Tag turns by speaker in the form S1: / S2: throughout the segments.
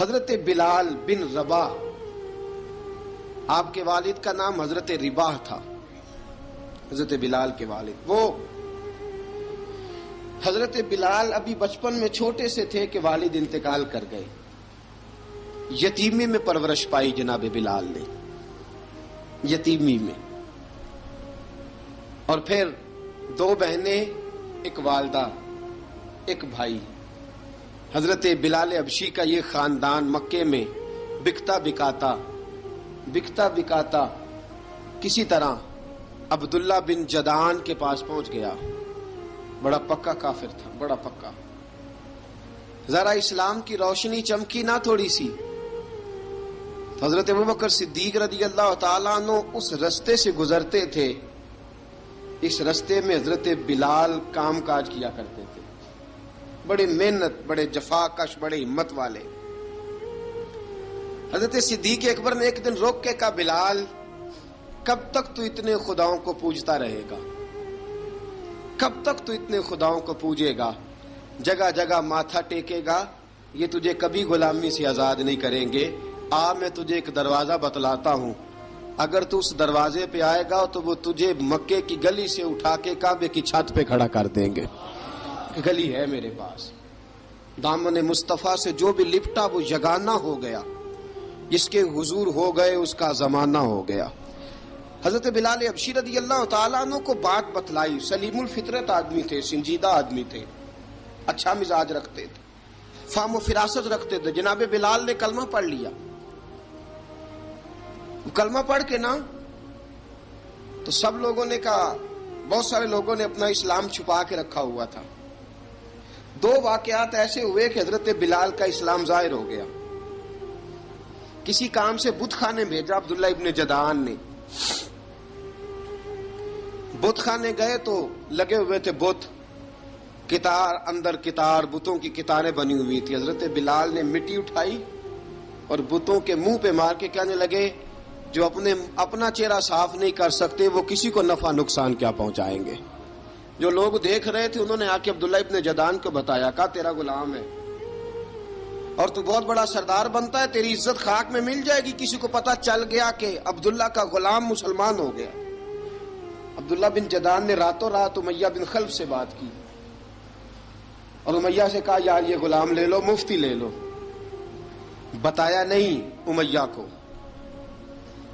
S1: حضرت بلال بن رباح، آپ کے والد کا نام حضرت رباح تھا، حضرت بلال کے والد۔ وہ حضرت بلال ابھی بچپن میں چھوٹے سے تھے کہ والد انتقال کر گئے، یتیمی میں پرورش پائی جناب بلال نے، یتیمی میں، اور پھر دو بہنیں، ایک والدہ، ایک بھائی۔ حضرت بلال حبشی کا یہ خاندان مکے میں بکتا بکاتا کسی طرح عبداللہ بن جدعان کے پاس پہنچ گیا۔ بڑا پکا کافر تھا، بڑا پکا۔ ذرا اسلام کی روشنی چمکی نہ تھوڑی سی، حضرت ابوبکر صدیق رضی اللہ تعالیٰ عنہ اس رستے سے گزرتے تھے، اس رستے میں حضرت بلال کام کاج کیا کرتے تھے، بڑے محنت، بڑے جفاکش، بڑے ہمت والے۔ حضرت صدیق اکبر نے ایک دن روک کے کہا، بلال کب تک تو اتنے خداؤں کو پوجتا رہے گا؟ کب تک تو اتنے خداؤں کو پوجے گا، جگہ جگہ ماتھا ٹیکے گا؟ یہ تجھے کبھی غلامی سے آزاد نہیں کریں گے۔ میں تجھے ایک دروازہ بتلاتا ہوں، اگر تو اس دروازے پہ آئے گا تو وہ تجھے مکے کی گلی سے اٹھا کے کعبے کی چھت پہ کھڑا کر دیں گے۔ گلی ہے میرے پاس، دامن مصطفیٰ سے جو بھی لپٹا وہ یگانہ ہو گیا، جس کے حضور ہو گئے اس کا زمانہ ہو گیا۔ حضرت بلال حبشی رضی اللہ تعالیٰ عنہ کو بات بتلائی، سلیم الفطرت آدمی تھے، سنجیدہ آدمی تھے، اچھا مزاج رکھتے تھے، فہم و فراست رکھتے تھے۔ جناب بلال نے کلمہ پڑھ لیا، کلمہ پڑھ کے نا تو سب لوگوں نے کہا، بہت سارے لوگوں نے اپنا اسلام چھپا کے رکھا ہوا تھا۔ دو واقعات ایسے ہوئے کہ حضرت بلال کا اسلام ظاہر ہو گیا۔ کسی کام سے بت خانے بھیجا عبداللہ ابن جدعان نے، بت خانے گئے تو لگے ہوئے تھے بت، کتار اندر کتار، بتوں کی کتاریں بنی ہوئی تھی۔ حضرت بلال نے مٹی اٹھائی اور بتوں کے منہ پہ مار کے کہنے لگے، جو اپنا چہرہ صاف نہیں کر سکتے وہ کسی کو نفع نقصان کیا پہنچائیں گے۔ جو لوگ دیکھ رہے تھے انہوں نے آ کے عبداللہ ابن جدعان کو بتایا، کہا تیرا غلام ہے اور تو بہت بڑا سردار بنتا ہے، تیری عزت خاک میں مل جائے گی کسی کو پتہ چل گیا کہ عبداللہ کا غلام مسلمان ہو گیا۔ عبداللہ بن جدعان نے راتوں رات امیہ بن خلف سے بات کی اور امیہ سے کہا، یار یہ غلام لے لو، مفتی لے لو۔ بتایا نہیں امیہ کو،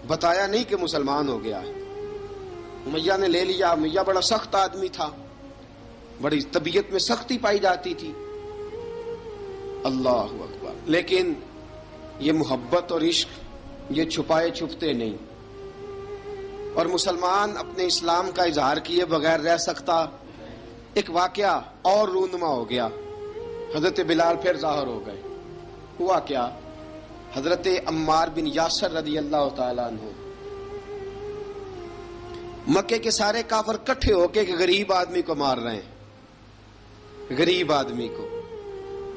S1: بتایا نہیں کہ مسلمان ہو گیا ہے۔ امیہ نے لے لیا۔ امیہ بڑا سخت آدمی تھا، بڑی طبیعت میں سختی پائی جاتی تھی، اللہ اکبر۔ لیکن یہ محبت اور عشق یہ چھپائے چھپتے نہیں، اور مسلمان اپنے اسلام کا اظہار کیے بغیر رہ سکتا۔ ایک واقعہ اور رونما ہو گیا، حضرت بلال پھر ظاہر ہو گئے۔ ہوا کیا؟ حضرت عمار بن یاسر رضی اللہ تعالیٰ عنہ، مکے کے سارے کافر کٹھے ہو کے ایک غریب آدمی کو مار رہے ہیں، غریب آدمی کو۔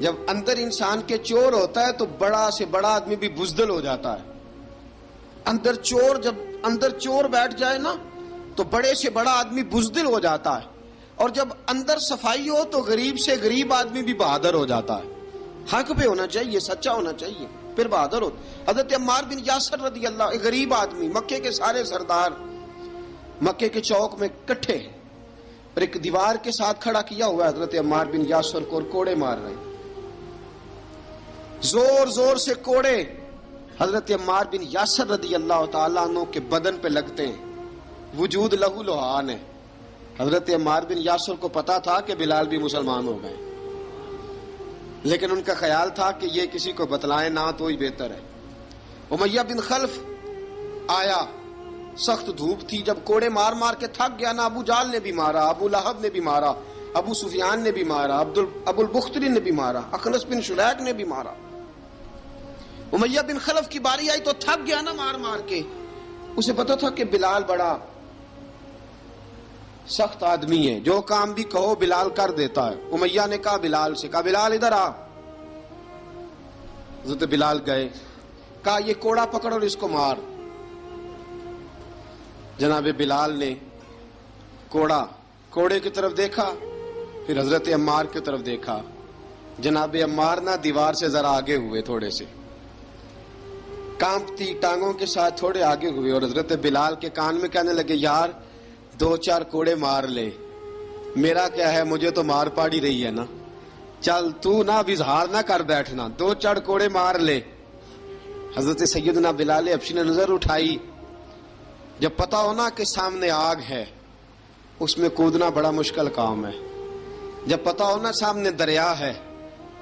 S1: جب اندر انسان کے چور ہوتا ہے تو بڑا سے بڑا آدمی بھی بزدل ہو جاتا ہے۔ جب اندر چور بیٹھ جائے نا تو بڑے سے بڑا آدمی بزدل ہو جاتا ہے، اور جب اندر صفائی ہو تو غریب سے غریب آدمی بھی بہادر ہو جاتا ہے۔ حق پہ ہونا چاہیے، سچا ہونا چاہیے، پھر بہادر ہو۔ حضرت عمار بن یاسر رضی اللہ، ایک غریب آدمی، مکے کے سارے سردار مکے کے چوک میں کٹھے ہیں اور ایک دیوار کے ساتھ کھڑا کیا ہوا ہے حضرت عمار بن یاسر کو، اور کوڑے مار رہے ہیں، زور زور سے کوڑے حضرت عمار بن یاسر رضی اللہ تعالیٰ عنہ کے بدن پہ لگتے ہیں، وجود لہو لہان ہے۔ حضرت عمار بن یاسر کو پتا تھا کہ بلال بھی مسلمان ہو گئے، لیکن ان کا خیال تھا کہ یہ کسی کو بتلائیں نہ تو ہی بہتر ہے۔ امیہ بن خلف آیا، سخت دھوپ تھی، جب کوڑے مار مار کے تھک گیا نا، ابو جال نے بھی مارا، ابو لہب نے بھی مارا، ابو سفیان نے بھی مارا، ابو البختری نے بھی مارا، اخنس بن شلیک نے بھی مارا۔ امیہ بن خلف کی باری آئی تو تھک گیا نا مار مار کے، اسے پتا تھا کہ بلال بڑا سخت آدمی ہے، جو کام بھی کہو بلال کر دیتا ہے۔ امیہ نے کہا بلال سے، کہا بلال ادھر آ۔ حضرت بلال گئے، کہا یہ کوڑا پکڑ اور اس کو مار۔ جناب بلال نے کوڑے کی طرف دیکھا، پھر حضرت عمار کی طرف دیکھا، جناب عمار نہ دیوار سے ذرا آگے ہوئے، تھوڑے سے کانپتی ٹانگوں کے ساتھ تھوڑے آگے ہوئے، اور حضرت بلال کے کان میں کہنے لگے یار 2-4 کوڑے مار لے، میرا کیا ہے، مجھے تو مار پاڑی رہی ہے نا، چل تو نہ اب اظہار نہ کر بیٹھنا، 2-4 کوڑے مار لے۔ حضرت سیدنا بلال حبشی نے نظر اٹھائی، جب پتا ہونا کہ سامنے آگ ہے اس میں کودنا بڑا مشکل کام ہے، جب پتا ہونا سامنے دریا ہے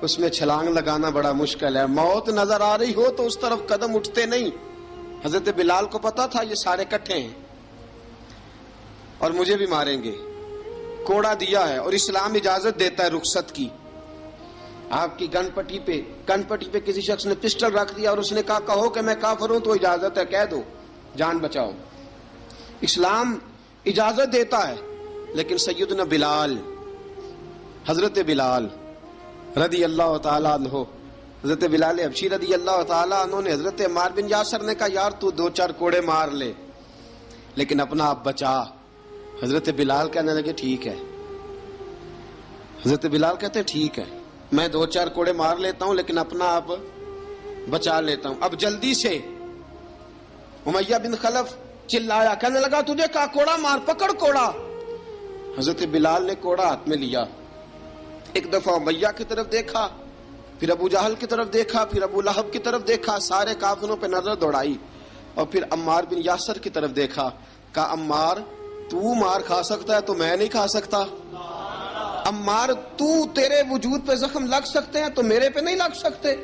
S1: اس میں چھلانگ لگانا بڑا مشکل ہے، موت نظر آ رہی ہو تو اس طرف قدم اٹھتے نہیں۔ حضرت بلال کو پتا تھا یہ سارے کٹھے ہیں اور مجھے بھی ماریں گے، کوڑا دیا ہے، اور اسلام اجازت دیتا ہے رخصت کی۔ آپ کی گن پٹی پہ کسی شخص نے پسٹل رکھ دیا اور اس نے کہا کہو کہ میں کافر ہوں تو اجازت ہے، کہہ دو، جان بچاؤ، اسلام اجازت دیتا ہے۔ لیکن سیدنا بلال، حضرت بلال رضی اللہ تعالیٰ عنہ، حضرت بلال حبشی رضی اللہ تعالیٰ عنہ نے حضرت عمار بن یاسر نے کہا یار تو 2-4 کوڑے مار لے لیکن اپنا آپ بچا۔ حضرت بلال کہنے لگے ٹھیک ہے، حضرت بلال کہتے ہیں ٹھیک ہے، میں 2-4 کوڑے مار لیتا ہوں لیکن اپنا آپ بچا لیتا ہوں۔ اب جلدی سے امیہ بن خلف چلایا، کہنے لگا تجھے کہا کوڑا مار، پکڑ کوڑا۔ حضرت بلال نے کوڑا ہاتھ میں لیا، ایک دفعہ امیہ کی طرف دیکھا، پھر ابو جہل کی طرف دیکھا، پھر ابو لہب کی طرف دیکھا، سارے کافروں پہ نظر دوڑائی، اور پھر عمار بن یاسر کی طرف دیکھا، کہا عمار تو مار کھا سکتا ہے تو میں نہیں کھا سکتا، عمار تیرے وجود پہ زخم لگ سکتے ہیں تو میرے پہ نہیں لگ سکتے،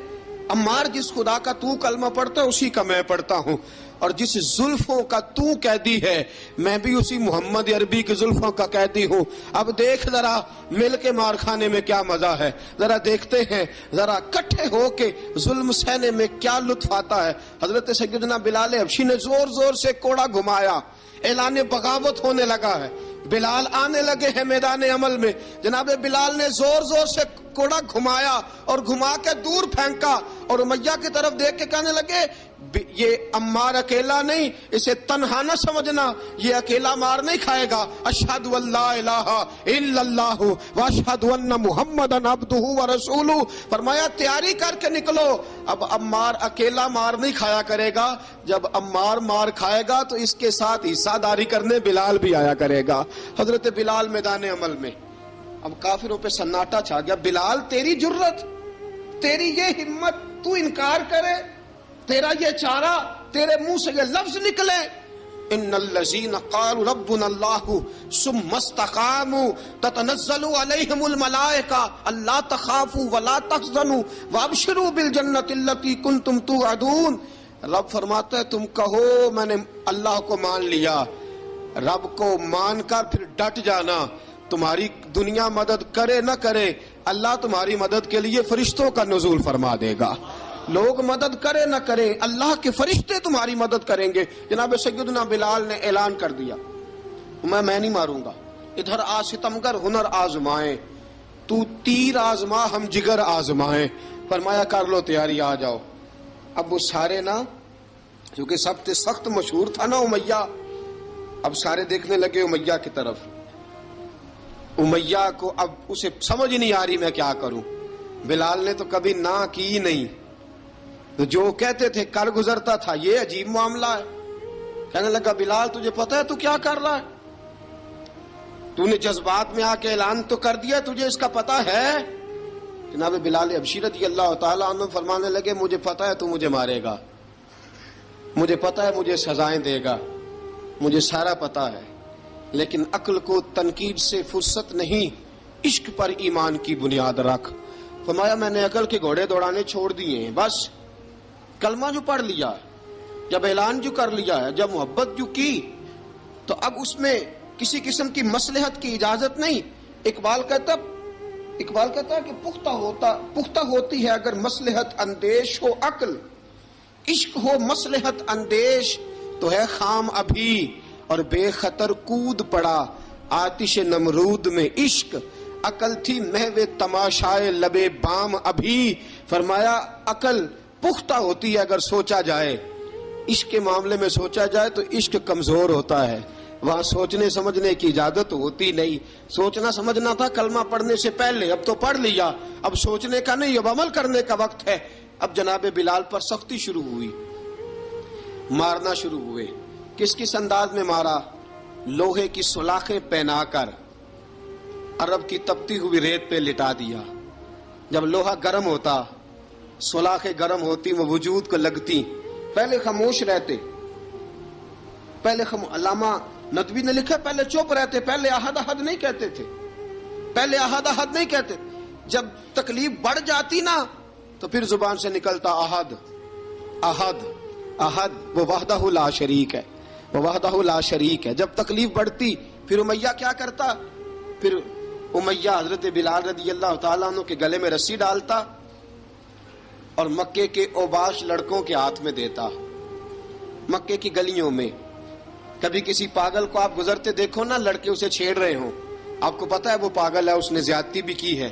S1: عمار جس خدا کا تو کلمہ پڑھتا ہے اسی کا میں پڑھتا ہوں، اور جس زلفوں کا تو قیدی ہے میں بھی اسی محمد عربی کی زلفوں کا قیدی ہوں۔ اب دیکھ ذرا مل کے مار کھانے میں کیا مزہ ہے، ذرا دیکھتے ہیں، ذرا کٹھے ہو کے ظلم سہنے میں کیا لطف آتا ہے۔ حضرت سیدنا بلال حبشی نے زور زور سے کوڑا گھمایا، اعلان بغاوت ہونے لگا ہے، بلال آنے لگے ہیں میدان عمل میں۔ جناب بلال نے زور زور سے کوڑا گھمایا اور گھما کے دور پھینکا، اور امیہ کی طرف دیکھ کے کہنے لگے یہ عمار اکیلا نہیں، اسے تنہا نہ سمجھنا، یہ اکیلا مار نہیں کھائے گا۔ اشہد ان لا الہ الا اللہ واشہد ان محمدن عبدہ ورسولہ، فرمایا تیاری کر کے نکلو، اب عمار اکیلا مار نہیں کھایا کرے گا، جب عمار مار کھائے گا تو اس کے ساتھ حصہ داری کرنے بلال بھی آیا کرے گا۔ حضرت بلال میدان عمل میں، اب کافروں پہ سناٹا چھا گیا۔ بلال تیری جرت، تیری یہ ہمت، تو انکار کرے، تیرا یہ چارہ، تیرے منہ سے یہ لفظ نکلے، ان الذین قالوا ربنا اللہ ثم استقاموا تتنزل علیہم الملائکہ الا تخافوا ولا تحزنوا وابشروا بالجنۃ التی کنتم توعدون۔ رب فرماتا ہے تم کہو میں نے اللہ کو مان لیا، رب کو مان کر پھر ڈٹ جانا، تمہاری دنیا مدد کرے نہ کرے اللہ تمہاری مدد کے لیے فرشتوں کا نزول فرما دے گا، لوگ مدد کرے نہ کرے اللہ کے فرشتے تمہاری مدد کریں گے۔ جناب سیدنا بلال نے اعلان کر دیا میں نہیں ماروں گا، ادھر آ ستمگر ہنر آزمائیں، تو تیر آزما ہم جگر آزمائیں، فرمایا کر لو تیاری آ جاؤ۔ اب وہ سارے نا، کیونکہ سب سے سخت مشہور تھا نا امیہ، اب سارے دیکھنے لگے امیہ کی طرف، امیہ کو اب اسے سمجھ نہیں آ رہی میں کیا کروں۔ بلال نے تو کبھی نہ کی نہیں، تو جو کہتے تھے کر گزرتا تھا، یہ عجیب معاملہ ہے۔ کہنے لگا بلال تجھے پتا ہے تو کیا کر رہا ہے، تو نے جذبات میں آ کے اعلان تو کر دیا، تجھے اس کا پتا ہے؟ جناب بلال حبشی رضی اللہ تعالیٰ عنہ فرمانے لگے مجھے پتا ہے تو مجھے مارے گا، مجھے پتا ہے مجھے سزائیں دے گا، مجھے سارا پتا ہے، لیکن عقل کو تنقید سے فرصت نہیں، عشق پر ایمان کی بنیاد رکھ۔ فرمایا میں نے عقل کے گھوڑے دوڑانے چھوڑ دیے ہیں، بس کلمہ جو پڑھ لیا، جب اعلان جو کر لیا ہے، جب محبت جو کی، تو اب اس میں کسی قسم کی مصلحت کی اجازت نہیں۔ اقبال کہتا ہے کہ پختہ ہوتی ہے اگر مصلحت اندیش ہو عقل، عشق ہو مصلحت اندیش تو ہے خام ابھی، اور بے خطر کود پڑا آتش نمرود میں عشق، عقل تھی محو تماشائے لبے بام ابھی۔ فرمایا عقل پختہ ہوتی ہے اگر سوچا جائے، عشق کے معاملے میں سوچا جائے تو عشق کمزور ہوتا ہے، وہاں سوچنے سمجھنے کی اجازت ہوتی نہیں. سوچنا سمجھنا تھا کلمہ پڑھنے سے پہلے، اب تو پڑھ لیا، اب سوچنے کا نہیں، اب عمل کرنے کا وقت ہے. اب جناب بلال پر سختی شروع ہوئی، مارنا شروع ہوئے. کس انداز میں مارا؟ لوہے کی سلاخیں پہنا کر عرب کی تپتی ہوئی ریت پہ لٹا دیا. جب لوہا گرم ہوتا، سلاخیں گرم ہوتی، وہ وجود کو لگتی. پہلے خاموش رہتے، پہلے علامہ ندوی نے لکھا پہلے چپ رہتے، پہلے احد احد نہیں کہتے تھے، پہلے احد احد نہیں کہتے. جب تکلیف بڑھ جاتی نا تو پھر زبان سے نکلتا احد احد احد. وہ وحدہ لا شریک ہے، وہ وحدہ لا شریک ہے. جب تکلیف بڑھتی پھر امیہ کیا کرتا؟ پھر امیہ حضرت بلال رضی اللہ تعالیٰ عنہ کے گلے میں رسی ڈالتا اور مکے کے اوباش لڑکوں کے ہاتھ میں دیتا. مکے کی گلیوں میں کبھی کسی پاگل کو آپ گزرتے دیکھو نا، لڑکے اسے چھیڑ رہے ہوں، آپ کو پتا ہے وہ پاگل ہے، اس نے زیادتی بھی کی ہے.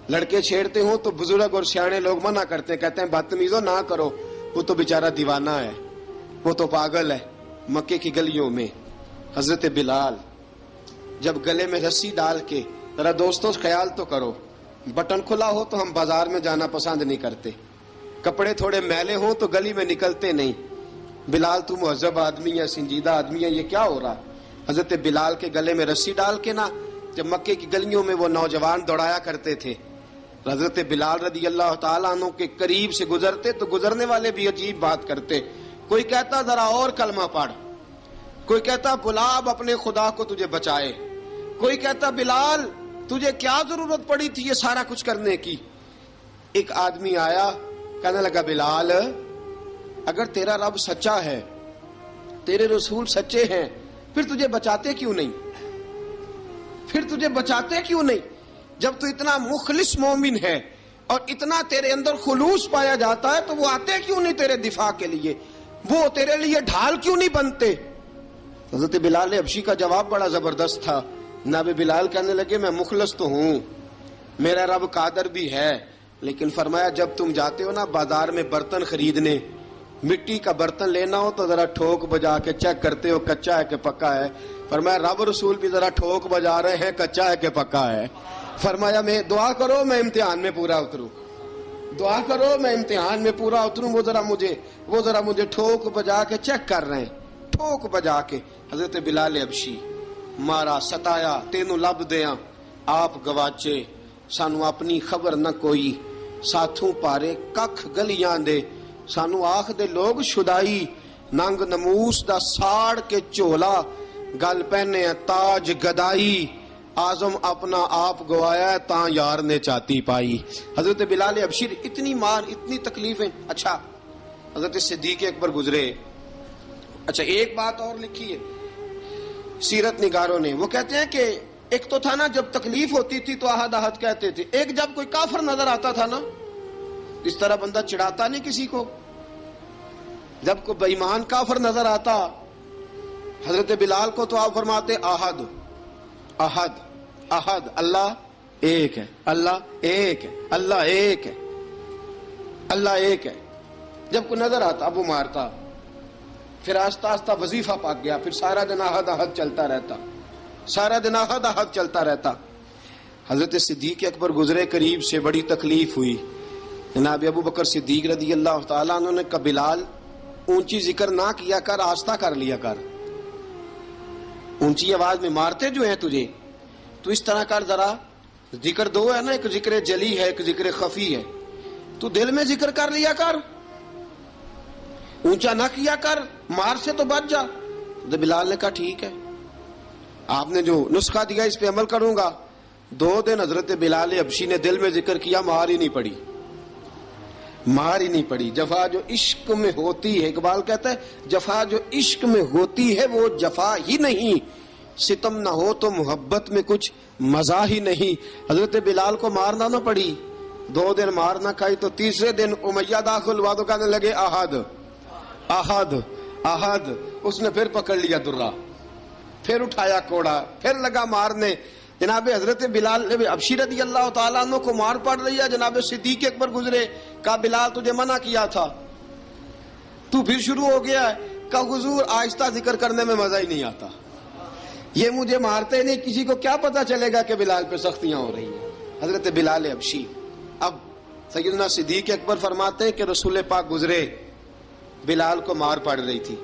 S1: لڑکے چھیڑتے ہوں تو بزرگ اور سیانے لوگ منع کرتے ہیں، کہتے ہیں بدتمیزوں نہ کرو، وہ تو بیچارہ دیوانہ ہے، وہ تو پاگل ہے. مکے کی گلیوں میں حضرت بلال جب گلے میں رسی ڈال کے، ذرا دوستوں خیال تو کرو، بٹن کھلا ہو تو ہم بازار میں جانا پسند نہیں کرتے، کپڑے تھوڑے میلے ہوں تو گلی میں نکلتے نہیں. بلال تو مہذب آدمی ہے، سنجیدہ آدمی ہے، یہ کیا ہو رہا؟ حضرت بلال کے گلے میں رسی ڈال کے نا، جب مکے کی گلیوں میں وہ نوجوان دوڑایا کرتے تھے، حضرت بلال رضی اللہ تعالیٰ عنہ کے قریب سے گزرتے تو گزرنے والے بھی عجیب بات کرتے. کوئی کہتا ذرا اور کلمہ پڑھ، کوئی کہتا بلا اب اپنے خدا کو تجھے بچائے، کوئی کہتا بلال تجھے کیا ضرورت پڑی تھی یہ سارا کچھ کرنے کی. ایک آدمی آیا کہنے لگا بلال اگر تیرا رب سچا ہے، تیرے رسول سچے ہیں، پھر تجھے بچاتے کیوں نہیں؟ پھر تجھے بچاتے کیوں نہیں؟ جب تو اتنا مخلص مومن ہے اور اتنا تیرے اندر خلوص پایا جاتا ہے تو وہ آتے کیوں نہیں تیرے دفاع کے لیے؟ وہ تیرے لیے ڈھال کیوں نہیں بنتے؟ حضرت بلال حبشی کا جواب بڑا زبردست تھا. جناب بلال کہنے لگے میں مخلص تو ہوں، میرا رب قادر بھی ہے، لیکن فرمایا جب تم جاتے ہو نا بازار میں برتن خریدنے، مٹی کا برتن لینا ہو تو ذرا ٹھوک بجا کے چیک کرتے ہو کچا ہے کہ پکا ہے. فرمایا رب رسول بھی ذرا ٹھوک بجا رہے ہیں کچا ہے کہ پکا ہے. فرمایا میں دعا کرو میں امتحان میں پورا اتروں، دعا کرو میں امتحان میں پورا اتروں. وہ ذرا مجھے ٹھوک بجا کے چیک کر رہے ہیں، ٹھوک بجا کے. حضرت بلال حبشی مارا ستایا تینوں لب دیاں آپ گواچے، سانو اپنی خبر نہ کوئی، ساتھوں پارے ککھ گلیاں دے، سانو آخ دے لوگ شدائی، ننگ نموس دا ساڑ کے چولا، گل پہنے تاج گدائی، آزم اپنا آپ گوایا ہے تاں یار نے چاتی پائی. حضرت بلال حبشی اتنی مار اتنی تکلیفیں. اچھا حضرت صدیق اکبر گزرے. اچھا ایک بات اور لکھی ہے سیرت نگاروں نے، وہ کہتے ہیں کہ ایک تو تھا نا جب تکلیف ہوتی تھی تو احد احد کہتے تھے، ایک جب کوئی کافر نظر آتا تھا نا، اس طرح بندہ چڑھاتا نہیں کسی کو، جب کوئی بے ایمان کافر نظر آتا حضرت بلال کو تو آپ فرماتے احد احد احد، اللہ ایک ہے، اللہ ایک ہے، اللہ ایک ہے، اللہ ایک ہے. جب کوئی نظر آتا اب وہ مارتا. پھر آہستہ آہستہ وظیفہ پاک گیا، پھر سارا دن احد احد چلتا رہتا، سارا دن احد احد چلتا رہتا. حضرت صدیق اکبر گزرے قریب سے، بڑی تکلیف ہوئی. جناب ابو بکر صدیق رضی اللہ تعالیٰ عنہ نے کہا بلال اونچی ذکر نہ کیا کر، آہستہ کر لیا کر، اونچی آواز میں مارتے جو ہیں تجھے تو اس طرح کر، ذرا ذکر دو ہے نا، ایک ذکر جلی ہے ایک ذکر خفی ہے، تو دل میں ذکر کر لیا کر، اونچا نہ کیا کر، مار سے تو بچ جا. تو بلال نے کہا ٹھیک ہے، آپ نے جو نسخہ دیا اس پہ عمل کروں گا. 2 دن حضرت بلال حبشی نے دل میں ذکر کیا، مار ہی نہیں پڑی، مار ہی نہیں پڑی. جفا جو عشق میں ہوتی ہے، اقبال کہتا ہے جفا جو عشق میں ہوتی ہے وہ جفا ہی نہیں، ستم نہ ہو تو محبت میں کچھ مزہ ہی نہیں. حضرت بلال کو مارنا نہ پڑی، 2 دن مار نہ کھائی تو تیسرے دن امیہ داخل ہوا تو کہنے لگے احد احد احد. اس نے پھر پکڑ لیا درہ، پھر اٹھایا کوڑا، پھر لگا مارنے. جناب حضرت بلال حبشی رضی اللہ تعالیٰ عنہ کو مار پڑ رہی ہے. جناب صدیق اکبر گزرے، کہا بلال تجھے منع کیا تھا، تو پھر شروع ہو گیا ہے. کہا حضور آہستہ ذکر کرنے میں مزہ ہی نہیں آتا، یہ مجھے مارتے نہیں، کسی کو کیا پتا چلے گا کہ بلال پہ سختیاں ہو رہی ہیں. حضرت بلال حبشی. اب سیدنا صدیق اکبر فرماتے ہیں کہ رسول پاک گزرے، بلال کو مار پڑ رہی تھی،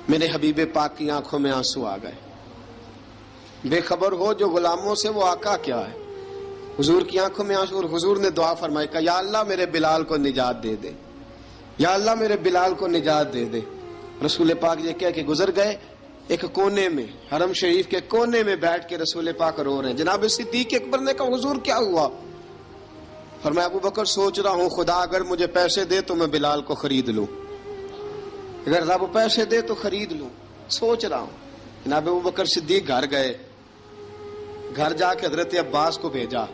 S1: میرے حبیب پاک کی آنکھوں میں آنسو آ گئے. بے خبر ہو جو غلاموں سے وہ آقا کیا ہے. حضور کی آنکھوں میں آنسو، اور حضور نے دعا فرمائی کہ یا اللہ میرے بلال کو نجات دے دے، یا اللہ میرے بلال کو نجات دے دے. رسول پاک یہ کہہ کے گزر گئے. ایک کونے میں، حرم شریف کے کونے میں بیٹھ کے رسول پاک رو رہے ہیں. جناب صدیق اکبر نے کہا حضور کیا ہوا؟ فرمایا ابو بکر سوچ رہا ہوں خدا اگر مجھے پیسے دے تو میں بلال کو خرید لوں، اگر رب پیسے دے تو خرید لوں، سوچ رہا ہوں. جناب ابو بکر صدیق گھر گئے، گھر جا کے حضرت عباس کو بھیجا،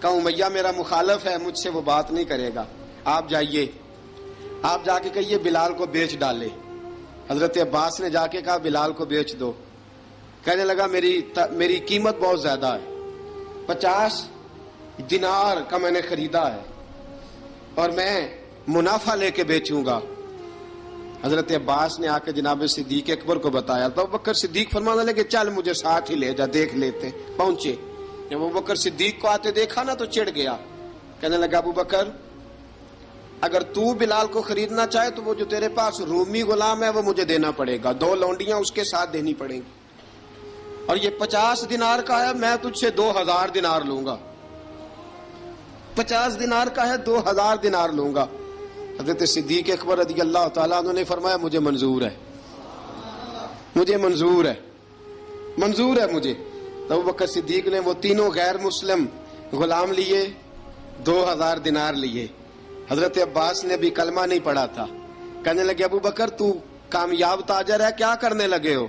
S1: کہا امیہ میرا مخالف ہے، مجھ سے وہ بات نہیں کرے گا، آپ جائیے، آپ جا کے کہیے بلال کو بیچ ڈالے. حضرت عباس نے جا کے کہا بلال کو بیچ دو. کہنے لگا میری قیمت بہت زیادہ ہے، 50 دینار کا میں نے خریدا ہے اور میں منافع لے کے بیچوں گا. حضرت عباس نے آ کے جناب صدیق اکبر کو بتایا تو ابو بکر صدیق فرمانے لگے چل مجھے ساتھ ہی لے جا، دیکھ لیتے. پہنچے، جب ابو بکر صدیق کو آتے دیکھا نا تو چڑ گیا. کہنے لگا ابو بکر اگر تو بلال کو خریدنا چاہے تو وہ جو تیرے پاس رومی غلام ہے وہ مجھے دینا پڑے گا، 2 لونڈیاں اس کے ساتھ دینی پڑیں گی، اور یہ 50 دینار کا ہے، میں تجھ سے 2000 دینار لوں گا. 50 دینار کا ہے، 2000 دینار لوں گا. حضرت صدیق اکبر رضی اللہ تعالیٰ عنہ نے فرمایا مجھے منظور ہے، مجھے منظور ہے، منظور ہے مجھے. تو ابو بکر صدیق نے وہ تینوں غیر مسلم غلام لیے، 2000 دینار لیے. حضرت عباس نے بھی کلمہ نہیں پڑھا تھا. کہنے لگے ابو بکر تو کامیاب تاجر ہے، کیا کرنے لگے ہو؟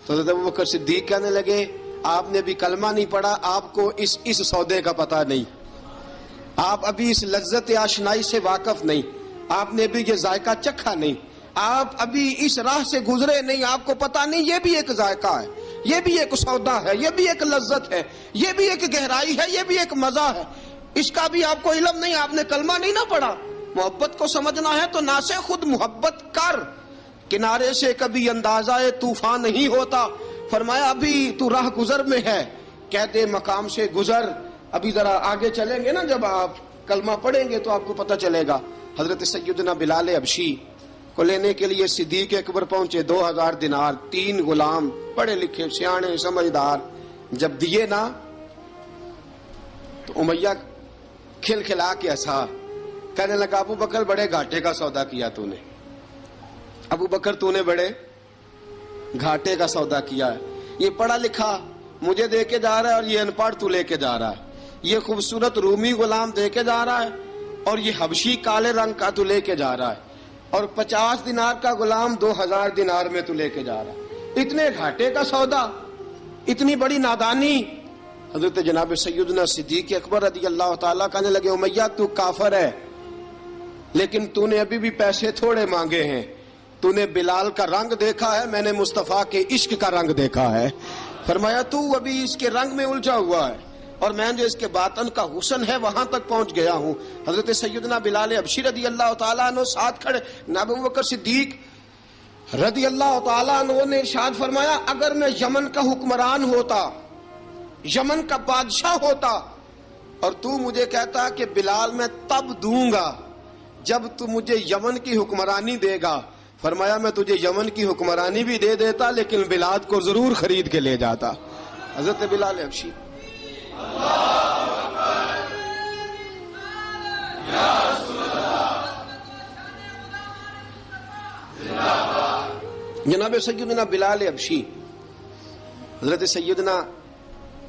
S1: تو حضرت ابو بکر صدیق کہنے لگے آپ نے بھی کلمہ نہیں پڑھا، آپ کو اس سودے کا پتہ نہیں، آپ ابھی اس لذت آشنائی سے واقف نہیں، آپ نے بھی یہ ذائقہ چکھا نہیں، آپ ابھی اس راہ سے گزرے نہیں، آپ کو پتہ نہیں یہ بھی ایک ذائقہ ہے، یہ بھی ایک سودا ہے، یہ بھی ایک لذت ہے، یہ بھی ایک گہرائی ہے، یہ بھی ایک مزہ ہے، اس کا بھی آپ کو علم نہیں، آپ نے کلمہ نہیں نہ پڑھا. محبت کو سمجھنا ہے تو نہ سے خود محبت کر، کنارے سے کبھی اندازہ طوفان نہیں ہوتا. فرمایا ابھی تو راہ گزر میں ہے، کہتے مقام سے گزر، ابھی ذرا آگے چلیں گے نا، جب آپ کلمہ پڑھیں گے تو آپ کو پتہ چلے گا. حضرت سیدنا بلال حبشی کو لینے کے لیے صدیق اکبر پہنچے، 2000 دینار، 3 غلام پڑھے لکھے سیانے سمجھدار. جب دیے نا تو امیہ کھل کھلا کے ہنسا. کہنے لگا ابو بکر بڑے گھاٹے کا سودا کیا تو نے، ابو بکر تو نے بڑے گھاٹے کا سودا کیا ہے. یہ پڑھا لکھا مجھے دے کے جا رہا ہے اور یہ ان پڑھ تو لے کے جا رہا ہے، یہ خوبصورت رومی غلام دے کے جا رہا ہے اور یہ حبشی کالے رنگ کا تو لے کے جا رہا ہے، اور 50 دینار کا غلام 2000 دینار میں تو لے کے جا رہا ہے. اتنے گھاٹے کا سودا، اتنی بڑی نادانی. حضرت جناب سیدنا صدیق اکبر رضی اللہ تعالیٰ کہنے لگے امیہ تو کافر ہے، لیکن تو نے ابھی بھی پیسے تھوڑے مانگے ہیں، تو نے بلال کا رنگ دیکھا ہے، میں نے مصطفیٰ کے عشق کا رنگ دیکھا ہے. فرمایا تو ابھی اس کے رنگ میں الجھا ہوا ہے اور میں جو اس کے باطن کا حسن ہے وہاں تک پہنچ گیا ہوں. حضرت سیدنا بلال حبشی رضی اللہ تعالیٰ عنہ ساتھ کھڑے. ابو بکر صدیق رضی اللہ تعالیٰ عنہ نے ارشاد فرمایا اگر میں یمن کا حکمران ہوتا، یمن کا بادشاہ ہوتا، اور تو مجھے کہتا کہ بلال میں تب دوں گا جب تو مجھے یمن کی حکمرانی دے گا. فرمایا میں تجھے یمن کی حکمرانی بھی دے دیتا لیکن بلال کو ضرور خرید کے لے جاتا. حضرت بلال حبشی. جناب سیدنا بلال حبشی، حضرت سیدنا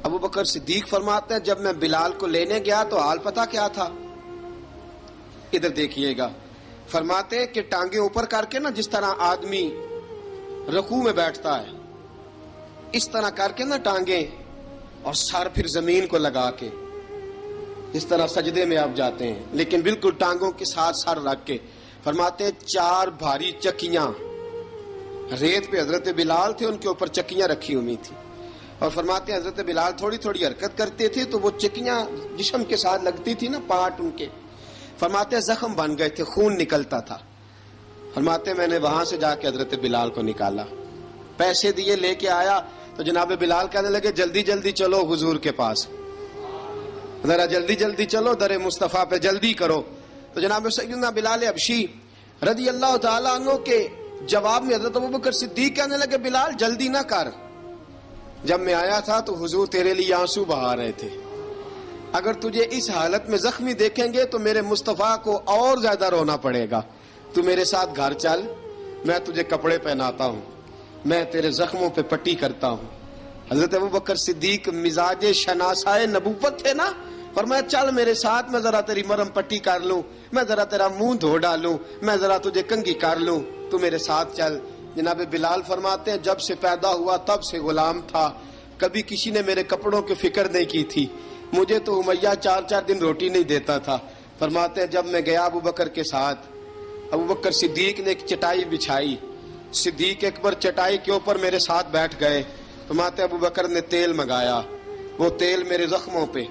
S1: ابو بکر صدیق فرماتے ہیں جب میں بلال کو لینے گیا تو حال پتہ کیا تھا؟ ادھر دیکھیے گا. فرماتے ہیں کہ ٹانگیں اوپر کر کے نا، جس طرح آدمی رکوع میں بیٹھتا ہے اس طرح کر کے نا ٹانگیں، اور سر پھر زمین کو لگا کے اس طرح سجدے میں آپ جاتے ہیں، لیکن بالکل ٹانگوں کے ساتھ سر رکھ کے. فرماتے ہیں 4 بھاری چکیاں ریت پہ حضرت بلال تھے، ان کے اوپر چکیاں رکھی ہوئی تھی، اور فرماتے ہیں حضرت بلال تھوڑی تھوڑی حرکت کرتے تھے تو وہ چکیاں جسم کے ساتھ لگتی تھی نا، پارٹ ان کے. فرماتے ہیں زخم بن گئے تھے، خون نکلتا تھا. فرماتے ہیں میں نے وہاں سے جا کے حضرت بلال کو نکالا. پیسے دیے لے کے آیا تو جناب بلال کہنے لگے جلدی جلدی چلو حضور کے پاس، ذرا جلدی جلدی چلو در مصطفیٰ پہ جلدی کرو. تو جناب سیدنا بلال حبشی رضی اللہ تعالیٰ عنہ کے جواب میں حضرت ابوبکر صدیق کہنے لگے بلال جلدی نہ کر، جب میں آیا تھا تو حضور تیرے لیے آنسو بہا رہے تھے، اگر تجھے اس حالت میں زخمی دیکھیں گے تو میرے مصطفیٰ کو اور زیادہ رونا پڑے گا، تو میرے ساتھ گھر چل، میں تجھے کپڑے پہناتا ہوں، میں تیرے زخموں پہ پٹی کرتا ہوں. حضرت ابوبکر صدیق مزاج شناسائے نبوت تھے نا، فرمایا چل میرے ساتھ، میں ذرا تیری مرم پٹی کر لوں، میں ذرا تیرا منہ دھو ڈالوں، میں ذرا تجھے کنگھی کر لوں، تو میرے ساتھ چل. جناب بلال فرماتے ہیں جب سے پیدا ہوا تب سے غلام تھا، کبھی کسی نے میرے کپڑوں کی فکر نہیں کی تھی، مجھے تو امیہ 4 دن روٹی نہیں دیتا تھا. فرماتے ہیں جب میں گیا ابوبکر کے ساتھ، ابوبکر صدیق نے ایک چٹائی بچھائی، صدیق اکبر چٹائی کے اوپر میرے ساتھ بیٹھ گئے. فرماتے ہیں ابوبکر نے تیل منگایا، وہ تیل میرے زخموں پہ،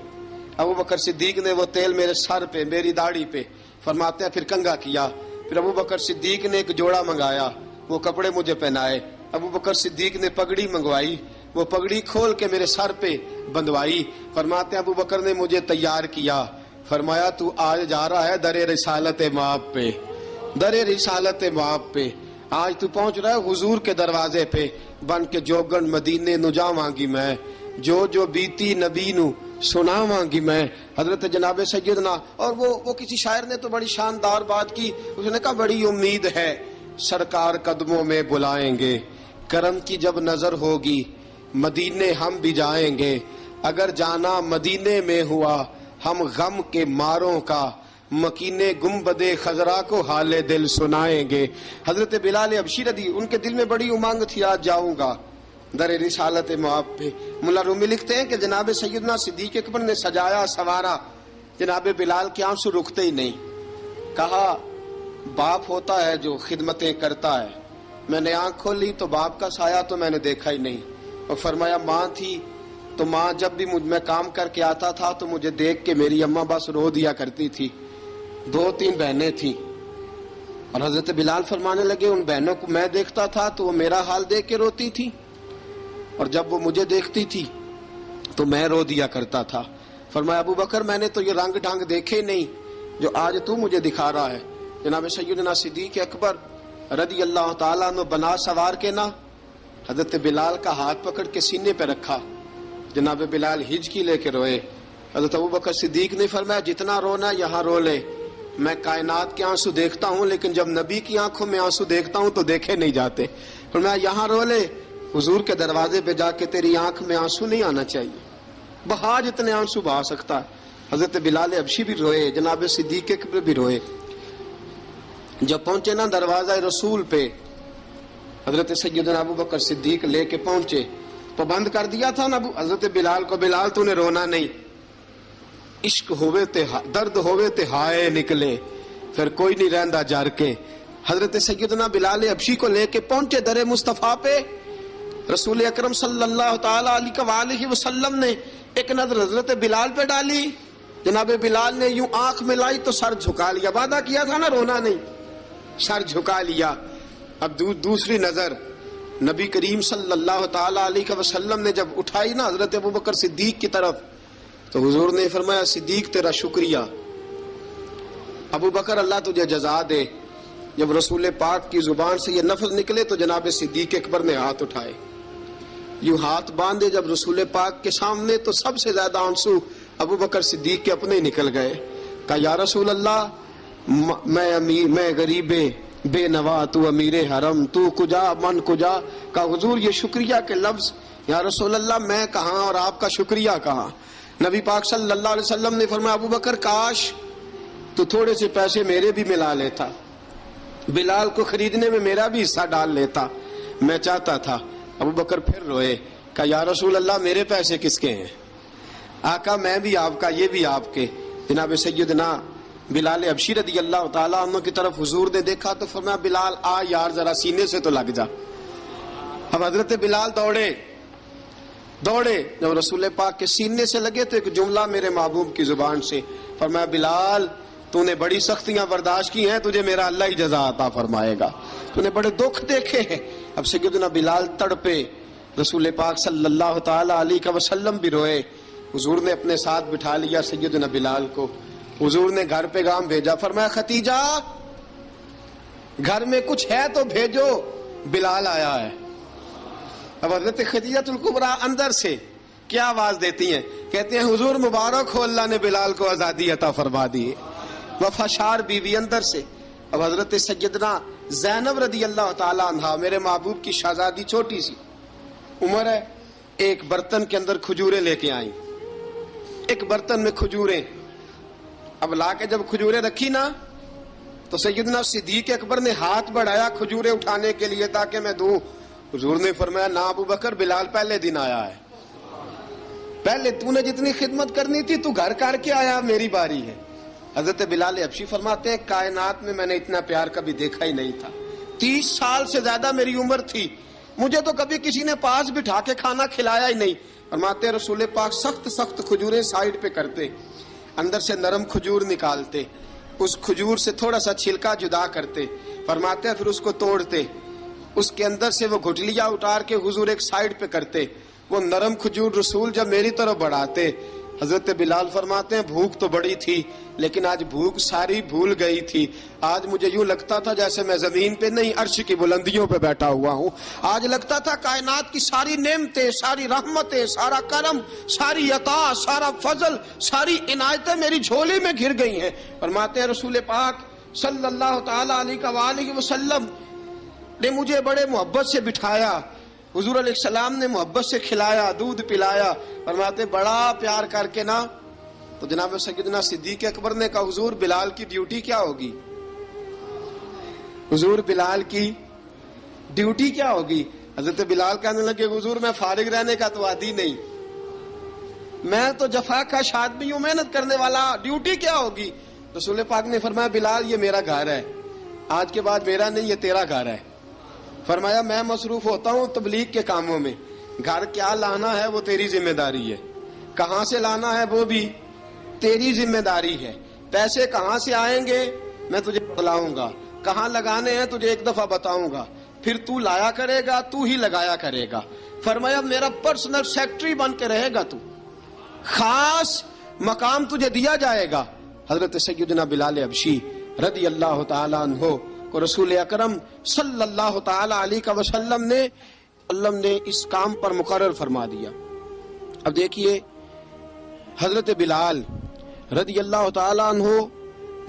S1: ابوبکر صدیق نے وہ تیل میرے سر پہ، میری داڑھی پہ. فرماتے ہیں پھر کنگھا کیا، پھر ابوبکر صدیق نے ایک جوڑا منگایا، وہ کپڑے مجھے پہنائے. ابوبکر صدیق نے پگڑی منگوائی، وہ پگڑی کھول کے میرے سر پہ بندھوائی. فرماتے ہیں ابوبکر نے مجھے تیار کیا، فرمایا تو آج جا رہا ہے در رسالت مآب پہ، در رسالت مآب پہ، آج تو پہنچ رہا ہے حضور کے دروازے پہ، بن کے جوگن مدینے نو جاواں گی میں، جو بیتی نبی نو سناواں گی میں. حضرت جناب سیدنا، اور وہ کسی شاعر نے تو بڑی شاندار بات کی، اس نے کہا بڑی امید ہے سرکار قدموں میں بلائیں گے، کرم کی جب نظر ہوگی مدینے ہم بھی جائیں گے، اگر جانا مدینے میں ہوا ہم غم کے ماروں کا، مکینے گنبدے خضرا کو حال دل سنائیں گے. حضرت بلال حبشی رضی ان کے دل میں بڑی امنگ تھی آج جاؤں گا در رسالت مآب پہ. ملا رومی لکھتے ہیں کہ جناب سیدنا صدیق اکبر نے سجایا سوارا، جناب بلال کے آنسو رکتے ہی نہیں. کہا باپ ہوتا ہے جو خدمتیں کرتا ہے، میں نے آنکھ کھولی تو باپ کا سایہ تو میں نے دیکھا ہی نہیں. اور فرمایا ماں تھی تو ماں جب بھی میں کام کر کے آتا تھا تو مجھے دیکھ کے میری اماں بس رو دیا کرتی تھی. 2-3 بہنیں تھیں، اور حضرت بلال فرمانے لگے ان بہنوں کو میں دیکھتا تھا تو وہ میرا حال دیکھ کے روتی تھی، اور جب وہ مجھے دیکھتی تھی تو میں رو دیا کرتا تھا. فرمایا ابوبکر میں نے تو یہ رنگ ڈھنگ دیکھے نہیں جو آج تو مجھے دکھا رہا ہے. جناب سیدنا صدیق اکبر رضی اللہ تعالیٰ عنہ بنا سوار کے نا حضرت بلال کا ہاتھ پکڑ کے سینے پہ رکھا، جناب بلال ہجکی لے کے روئے. حضرت ابوبکر صدیق نے فرمایا جتنا رونا یہاں رو لے، میں کائنات کے آنسو دیکھتا ہوں لیکن جب نبی کی آنکھوں میں آنسو دیکھتا ہوں تو دیکھے نہیں جاتے. فرمایا یہاں رو لے، حضور کے دروازے پہ جا کے تیری آنکھ میں آنسو نہیں آنا چاہیے، بہا جتنے آنسو بہا سکتا ہے. حضرت بلال حبشی بھی روئے، جناب صدیق اکبر بھی روئے. جب پہنچے نا دروازہ رسول پہ، حضرت سیدنا ابوبکر صدیق لے کے پہنچے تو بند کر دیا تھا نا حضرت بلال کو، بلال تو نے رونا نہیں، عشق ہوئے تے درد ہوئے تے ہائے نکلے، پھر کوئی نہیں رہندا جار کے. حضرت سیدنا بلال حبشی کو لے کے پہنچے در مصطفیٰ پہ. رسول اکرم صلی اللہ تعالی علیہ وسلم نے ایک نظر حضرت بلال پہ ڈالی، جناب بلال نے یوں آنکھ ملائی تو سر جھکا لیا، وعدہ کیا تھا نا رونا نہیں، سر جھکا لیا. اب دوسری نظر نبی کریم صلی اللہ تعالی علیہ وسلم نے جب اٹھائی نا حضرت ابوبکر صدیق کی طرف تو حضور نے فرمایا صدیق تیرا شکریہ، ابوبکر اللہ تجھے جزا دے. جب رسول پاک کی زبان سے یہ لفظ نکلے تو جناب صدیق اکبر نے ہاتھ اٹھائے، یوں ہاتھ باندھے جب رسول پاک کے سامنے تو سب سے زیادہ آنسو ابوبکر صدیق کے اپنے نکل گئے. کہا یا رسول اللہ میں غریب بے نوا، تو امیر حرم، تو کجا من کجا. کہا حضور یہ شکریہ کے لفظ، یا رسول اللہ میں کہاں اور آپ کا شکریہ کہاں. نبی پاک صلی اللہ علیہ وسلم نے فرمایا ابوبکر کاش تو تھوڑے سے پیسے میرے بھی ملا لیتا، بلال کو خریدنے میں میرا بھی حصہ ڈال لیتا، میں چاہتا تھا. ابوبکر پھر روئے. کہا یا رسول اللہ میرے پیسے کس کے ہیں؟ آقا میں بھی آپ کا، یہ بھی آپ کے. جناب سیدنا بلال حبشی رضی اللہ تعالیٰ عنہ کی طرف حضور نے دیکھا تو فرمایا بلال آ یار ذرا سینے سے تو لگ جا. اب حضرت بلال دوڑے، جب رسول پاک کے سینے سے لگے تو ایک جملہ میرے محبوب کی زبان سے، فرمایا بلال تو نے بڑی سختیاں برداشت کی ہیں، تجھے میرا اللہ ہی جزا عطا فرمائے گا، تو نے بڑے دکھ دیکھے ہیں۔ اب سیدنا بلال تڑپے، رسول پاک صلی اللہ تعالی علیہ وسلم بھی روئے۔ حضور نے اپنے ساتھ بٹھا لیا سیدنا بلال کو، حضور نے گھر پیغام بھیجا، فرمایا ختیجہ گھر میں کچھ ہے تو بھیجو، بلال آیا ہے۔ اب حضرت خدیجہ الکبریٰ اندر سے کیا آواز دیتی ہیں؟ کہتے ہیں حضور مبارک ہو، اللہ نے بلال کو آزادی عطا فرما دی ہے۔ وفاشار بیوی اندر سے۔ اب حضرت سیدنا زینب رضی اللہ تعالی عنہا، میرے محبوب کی شہزادی، چھوٹی سی عمر ہے، ایک برتن کے اندر کھجوریں لے کے آئیں، ایک برتن میں کھجوریں۔ اب لا کے جب کھجوریں رکھی نا تو سیدنا صدیق اکبر نے ہاتھ بڑھایا کھجوریں اٹھانے کے لیے تاکہ میں دوں۔ حضور نے فرمایا نہ ابو بکر، بلال پہلے دن آیا ہے، پہلے تو نے جتنی خدمت کرنی تھی تو گھر کر کے آیا، میری باری ہے۔ حضرت بلال حبشی فرماتے ہیں کائنات میں نے اتنا پیار کبھی دیکھا ہی نہیں تھا، 30 سال سے زیادہ میری عمر تھی، مجھے تو کبھی کسی نے پاس بٹھا کے کھانا کھلایا ہی نہیں۔ فرماتے ہیں رسول پاک سخت سخت کھجوریں سائیڈ پہ کرتے، اندر سے نرم کھجور نکالتے، اس کھجور سے تھوڑا سا چھلکا جدا کرتے، فرماتے ہیں پھر اس کو توڑتے، اس کے اندر سے وہ گھٹلیاں اتار کے حضور ایک سائیڈ پہ کرتے، وہ نرم کھجور رسول جب میری طرف بڑھاتے، حضرت بلال فرماتے ہیں بھوک تو بڑی تھی لیکن آج بھوک ساری بھول گئی تھی، آج مجھے یوں لگتا تھا جیسے میں زمین پہ نہیں عرش کی بلندیوں پہ بیٹھا ہوا ہوں، آج لگتا تھا کائنات کی ساری نعمتیں، ساری رحمتیں، سارا کرم، ساری عطا، سارا فضل، ساری عنایتیں میری جھولی میں گر گئی ہیں۔ فرماتے ہیں رسول پاک صلی اللہ تعالی علیہ وآلہ وسلم نے مجھے بڑے محبت سے بٹھایا، حضور علیہ السلام نے محبت سے کھلایا، دودھ پلایا، فرماتے بڑا پیار کر کے نا تو جناب سیدنا صدیق اکبر نے کہا حضور بلال کی ڈیوٹی کیا ہوگی؟ حضور بلال کی ڈیوٹی کیا ہوگی؟ حضرت بلال کہنے لگے حضور میں فارغ رہنے کا تو عادی نہیں، میں تو جفا کش آدمی ہوں، محنت کرنے والا، ڈیوٹی کیا ہوگی؟ رسول پاک نے فرمایا بلال یہ میرا گھر ہے، آج کے بعد میرا نہیں یہ تیرا گھر ہے۔ فرمایا میں مصروف ہوتا ہوں تبلیغ کے کاموں میں، گھر کیا لانا ہے وہ تیری ذمہ داری ہے، کہاں سے لانا ہے وہ بھی تیری ذمہ داری ہے، پیسے کہاں سے آئیں گے میں تجھے بتلاؤں گا، کہاں لگانے ہیں تجھے ایک دفعہ بتاؤں گا، پھر تو لایا کرے گا، تو ہی لگایا کرے گا۔ فرمایا میرا پرسنل سیکٹری بن کے رہے گا، تو خاص مقام تجھے دیا جائے گا۔ حضرت سیدنا بلال حبشی رضی اللہ تعالیٰ عنہ کو رسول اکرم صلی اللہ تعالی علیہ وسلم نے اس کام پر مقرر فرما دیا۔ اب دیکھیے حضرت بلال رضی اللہ تعالی عنہ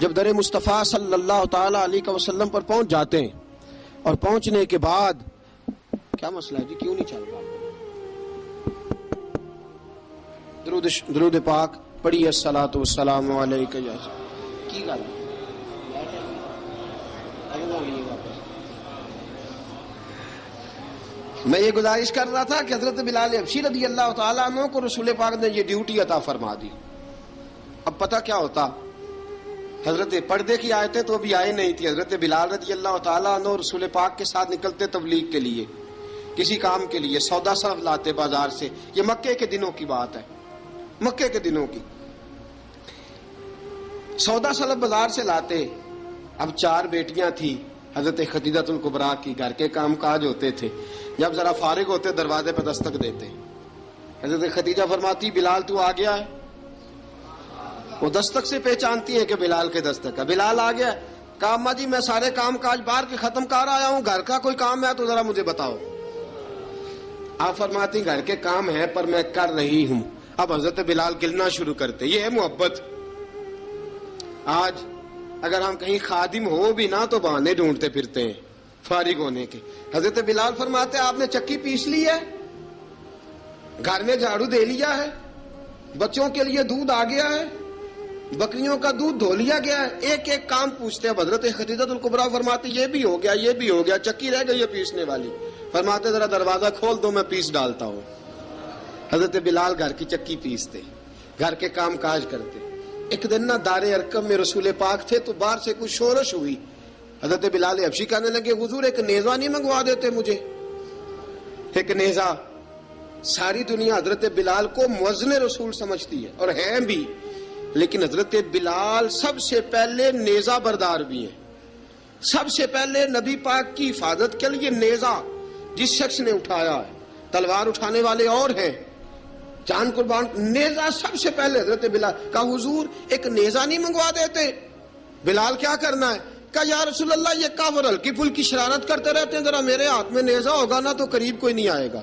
S1: جب در مصطفیٰ صلی اللہ تعالی علیہ وسلم پر پہنچ جاتے ہیں، اور پہنچنے کے بعد کیا مسئلہ ہے جی، کیوں نہیں چل رہا؟ درود پاک پڑھیے الصلاۃ والسلام علیکہ یا کی گل میں یہ گزارش کر رہا تھا کہ حضرت بلال حبشی رضی اللہ تعالیٰ عنہ کو رسول پاک نے یہ ڈیوٹی عطا فرما دی۔ اب پتہ کیا ہوتا، حضرت پردے کی آیتیں تو ابھی آئی نہیں تھی، حضرت بلال رضی اللہ تعالیٰ عنہ رسول پاک کے ساتھ نکلتے تبلیغ کے لیے، کسی کام کے لیے، سودا صرف لاتے بازار سے، یہ مکے کے دنوں کی بات ہے، مکے کے دنوں کی سودا صرف بازار سے لاتے۔ اب 4 بیٹیاں تھی حضرت خدیجہ الکبریٰ کی، گھر کے کام کاج ہوتے تھے، جب ذرا فارغ ہوتے دروازے پہ دستک دیتے، حضرت خدیجہ فرماتی بلال تو آ گیا ہے، وہ دستک سے پہچانتی ہے کہ بلال کے دستک ہے، بلال آ گیا ہے، کہا اماں جی میں سارے کام کاج باہر کے ختم کر آیا ہوں، گھر کا کوئی کام ہے تو ذرا مجھے بتاؤ۔ آپ فرماتی گھر کے کام ہے پر میں کر رہی ہوں۔ اب حضرت بلال گلنا شروع کرتے، یہ ہے محبت۔ آج اگر ہم کہیں خادم ہو بھی نہ تو بہانے ڈھونڈتے پھرتے ہیں فارغ ہونے کے۔ حضرت بلال فرماتے آپ نے چکی پیس لی ہے، گھر میں جھاڑو دے لیا ہے، بچوں کے لیے دودھ آ گیا ہے، بکریوں کا دودھ دھو لیا گیا ہے، ایک ایک کام پوچھتے ہیں۔ حضرت خدیجہ الکبریٰ فرماتی یہ بھی ہو گیا، یہ بھی ہو گیا، چکی رہ گئی ہے پیسنے والی۔ فرماتے ذرا دروازہ کھول دو میں پیس ڈالتا ہوں۔ حضرت بلال گھر کی چکی پیستے، گھر کے کام کاج کرتے۔ ایک دن نہ دار ارقم میں رسول پاک تھے تو باہر سے کچھ شورش ہوئی، حضرت بلال حبشی کہنے لگے حضور ایک نیزہ نہیں منگوا دیتے مجھے؟ ایک نیزہ۔ ساری دنیا حضرت بلال کو مؤذن رسول سمجھتی ہے، اور ہیں بھی۔ لیکن حضرت بلال سب سے پہلے نیزہ بردار بھی ہیں. سب سے پہلے نبی پاک کی حفاظت کے لیے نیزہ جس شخص نے اٹھایا ہے، تلوار اٹھانے والے اور ہیں، جان قربان، نیزہ سب سے پہلے حضرت بلال کا. حضور ایک نیزہ نہیں منگوا دیتے؟ بلال کیا کرنا ہے؟ کہا یا رسول اللہ یہ کافر ہلکی پھلکی شرارت کرتے رہتے ہیں، ذرا میرے ہاتھ میں نیزہ ہوگا نا تو قریب کوئی نہیں آئے گا.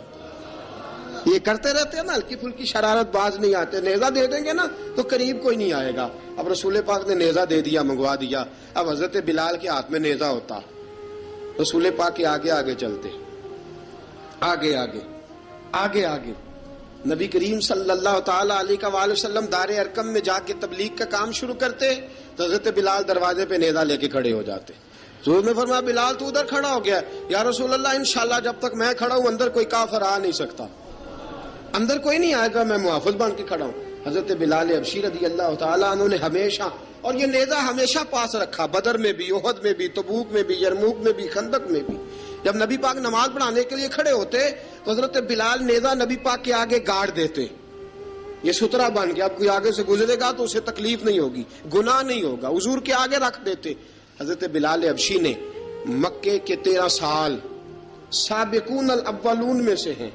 S1: یہ کرتے رہتے ہیں نا ہلکی پھلکی شرارت، باز نہیں آتے، نیزہ دے دیں گے نا تو قریب کوئی نہیں آئے گا. اب رسول پاک نے نیزہ دے دیا، منگوا دیا. اب حضرت بلال کے ہاتھ میں نیزہ ہوتا، رسول پاک کے آگے آگے چلتے، آگے آگے آگے آگے. نبی کریم صلی اللہ تعالی علیہ وآلہ وسلم دار ارقم میں جا کے تبلیغ کا کام شروع کرتے تو حضرت بلال دروازے پہ نیزہ لے کے کھڑے ہو جاتے. حضور نے فرمایا بلال تو ادھر کھڑا ہو گیا. یا رسول اللہ انشاءاللہ جب تک میں کھڑا ہوں اندر کوئی کافر آ نہیں سکتا، اندر کوئی نہیں آئے گا، میں محافظ بن کے کھڑا ہوں. حضرت بلال حبشی رضی اللہ تعالیٰ عنہ نے ہمیشہ، اور یہ نیزہ ہمیشہ پاس رکھا، بدر میں بھی، احد میں بھی، تبوک میں بھی، یرموک میں بھی، خندق میں بھی. جب نبی پاک نماز پڑھانے کے لیے کھڑے ہوتے تو حضرت بلال نیزہ نبی پاک کے آگے گاڑ دیتے. یہ سترا بن گیا، اب کوئی آگے سے گزرے گا تو اسے تکلیف نہیں ہوگی، گناہ نہیں ہوگا، حضور کے آگے رکھ دیتے. حضرت بلال حبشی نے مکے کے 13 سال سابقون الاولون میں سے ہیں.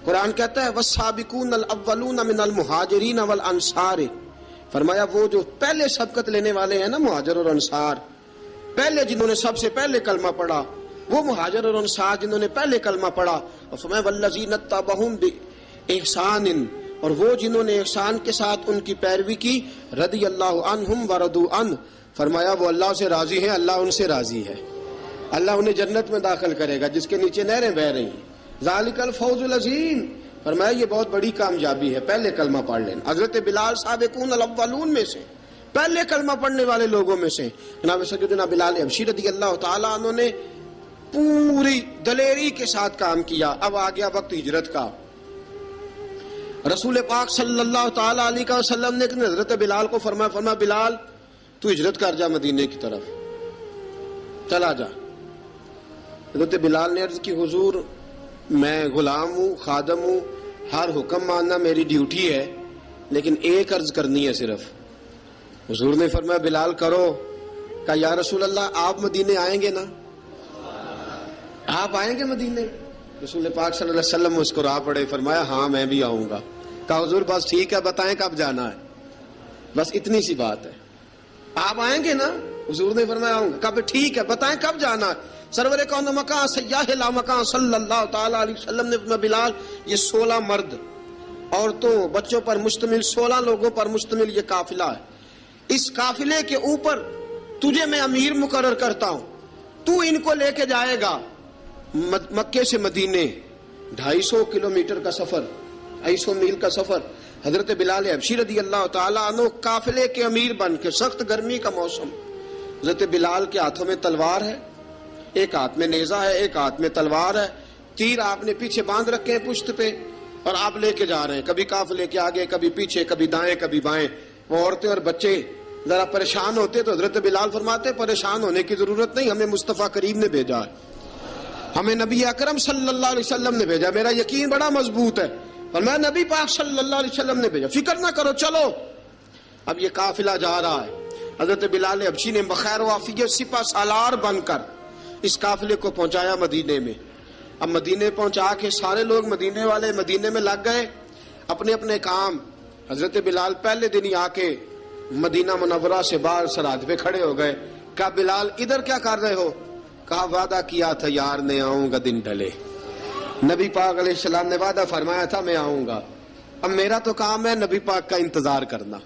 S1: قرآن کہتا ہے والسابقون الاولون من المہاجرین والانصار. فرمایا وہ جو پہلے سبقت لینے والے ہیں نا مہاجر اور انصار، پہلے جنہوں نے سب سے پہلے کلمہ پڑھا، وہ مہاجر اور انصار جنہوں نے پہلے کلمہ پڑھا. اور فرمایا والذین اتبعوہم بإحسان، اور وہ جنہوں نے احسان کے ساتھ ان کی پیروی کی، رضی اللہ عنہم ورضوا عنہ. فرمایا وہ اللہ سے راضی ہیں، اللہ ان سے راضی ہے، اللہ انہیں جنت میں داخل کرے گا جس کے نیچے نہریں بہہ رہی ہیں. ذالک الفوز العظیم. فرمایا یہ بہت بڑی کامیابی ہے، پہلے کلمہ پڑھ لینا. حضرت بلال سابقون الاولون میں سے، پہلے کلمہ پڑھنے والے لوگوں میں سے. جناب سیدنا بلال حبشی رضی اللہ تعالیٰ عنہ نے پوری دلیری کے ساتھ کام کیا. اب آ گیا وقت ہجرت کا. رسول پاک صلی اللہ تعالیٰ علیہ وسلم نے حضرت بلال کو فرمایا بلال تو ہجرت کر جا مدینے کی طرف، چلا جا. حضرت بلال نے عرض کی حضور میں غلام ہوں، خادم ہوں، ہر حکم ماننا میری ڈیوٹی ہے، لیکن ایک عرض کرنی ہے صرف. حضور نے فرمایا بلال کرو. کہا یا رسول اللہ آپ مدینے آئیں گے نا؟ آپ آئیں گے مدینے؟ رسول پاک صلی اللہ علیہ وسلم مسکرا پڑے، فرمایا ہاں میں بھی آؤں گا. کہا حضور بس ٹھیک ہے، بتائیں کب جانا ہے، بس اتنی سی بات ہے. آپ آئیں گے نا؟ حضور نے فرمایا آؤں گا. کہا ٹھیک ہے، بتائیں کب جانا ہے. سرور کون مکان سیاح لا مکان صلی اللہ تعالی علیہ وسلم نے فرمایا بلال یہ 16 مرد، عورتوں، بچوں پر مشتمل 16 لوگوں پر مشتمل یہ قافلہ ہے. اس قافلے کے اوپر تجھے میں امیر مقرر کرتا ہوں، تو ان کو لے کے جائے گا مکے سے مدینے. 250 کلومیٹر کا سفر، 250 میل کا سفر. حضرت بلال حبشی رضی اللہ تعالیٰ عنہ قافلے کے امیر بن کے، سخت گرمی کا موسم، حضرت بلال کے ہاتھوں میں تلوار ہے، ایک ہاتھ میں نیزہ ہے، ایک ہاتھ میں تلوار ہے، تیر آپ نے پیچھے باندھ رکھے ہیں پشت پہ، اور آپ لے کے جا رہے ہیں، کبھی قافلے کے آگے، کبھی پیچھے، کبھی دائیں کبھی بائیں. وہ عورتیں اور بچے ذرا پریشان ہوتے تو حضرت بلال فرماتے پریشان ہونے کی ضرورت نہیں، ہمیں مصطفیٰ کریم نے بھیجا ہے، ہمیں نبی اکرم صلی اللہ علیہ وسلم نے بھیجا، میرا یقین بڑا مضبوط ہے، اور میں نبی پاک صلی اللہ علیہ وسلم نے بھیجا، فکر نہ کرو چلو. اب یہ قافلہ جا رہا ہے. حضرت بلال حبشی نے بخیر و عافیت سپہ سالار بن کر اس قافلے کو پہنچایا مدینے میں. اب مدینے پہنچا کے سارے لوگ مدینے والے مدینے میں لگ گئے اپنے اپنے کام. حضرت بلال پہلے دن ہی آ کے مدینہ منورہ سے باہر سرحد پہ کھڑے ہو گئے. کہا بلال ادھر کیا کر رہے ہو؟ کہا وعدہ کیا تھا یار نے آؤں گا دن ڈھلے. نبی پاک علیہ السلام نے وعدہ فرمایا تھا میں آؤں گا. اب میرا تو کام ہے نبی پاک کا انتظار کرنا،